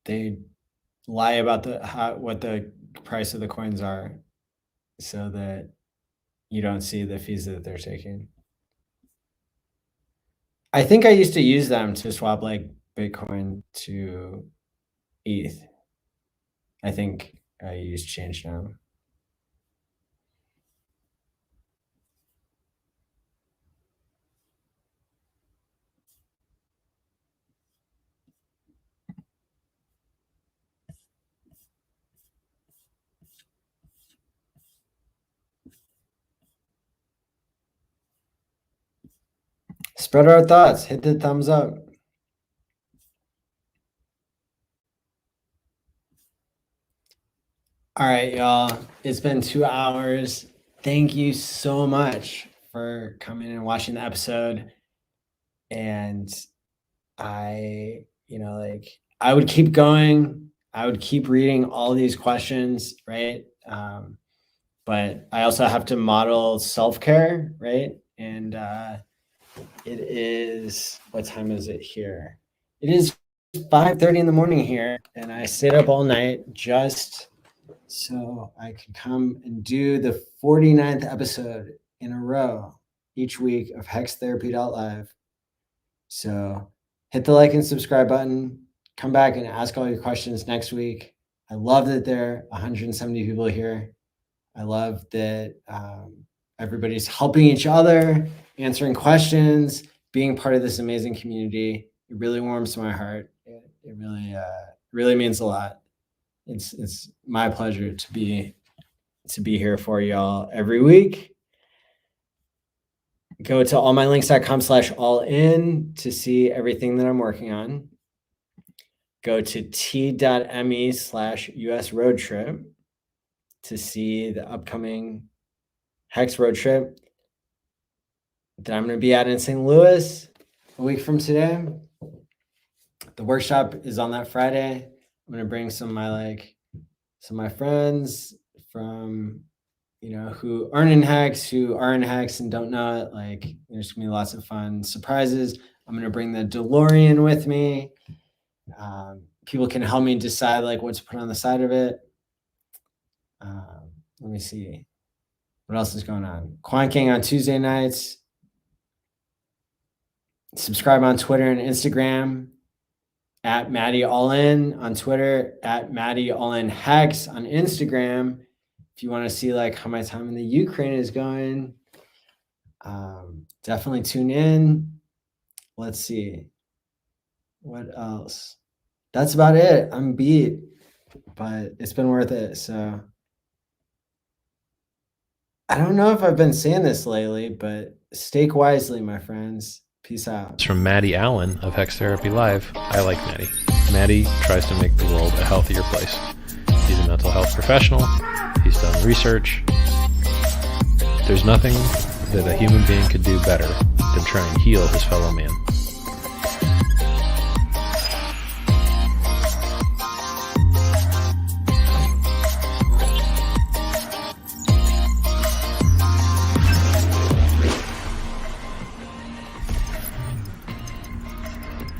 They lie about what the price of the coins are so that you don't see the fees that they're taking. I think I used to use them to swap like Bitcoin to ETH. I think I use change now. Spread our thoughts. Hit the thumbs up. All right, y'all. It's been 2 hours. Thank you so much for coming and watching the episode. And I would keep going. I would keep reading all these questions, right? But I also have to model self-care, right? And it is, what time is it here? It is 5:30 in the morning here, and I stayed up all night just so I can come and do the 49th episode in a row each week of HexTherapy.live. So hit the like and subscribe button. Come back and ask all your questions next week. I love that there are 170 people here. I love that everybody's helping each other, answering questions, being part of this amazing community. It really warms my heart. It really means a lot. It's my pleasure to be here for y'all every week. Go to allmylinks.com/allin to see everything that I'm working on. Go to t.me/US road trip to see the upcoming Hex road trip that I'm going to be at in St. Louis a week from today. The workshop is on that Friday. I'm going to bring some of my friends from, who aren't in Hex, who are in Hex and don't know it. There's going to be lots of fun surprises. I'm going to bring the DeLorean with me. People can help me decide what to put on the side of it. Let me see. What else is going on? Quanking on Tuesday nights. Subscribe on Twitter and Instagram at ALLin on Twitter, at ALLin Hex on Instagram. If you want to see how my time in the Ukraine is going, definitely tune in. Let's see. What else? That's about it. I'm beat, but it's been worth it. So I don't know if I've been saying this lately, but stake wisely, my friends. Peace out. It's from ALLin of HexTherapy.live. I like Maddie. Maddie tries to make the world a healthier place. He's a mental health professional. He's done research. There's nothing that a human being could do better than try and heal his fellow man.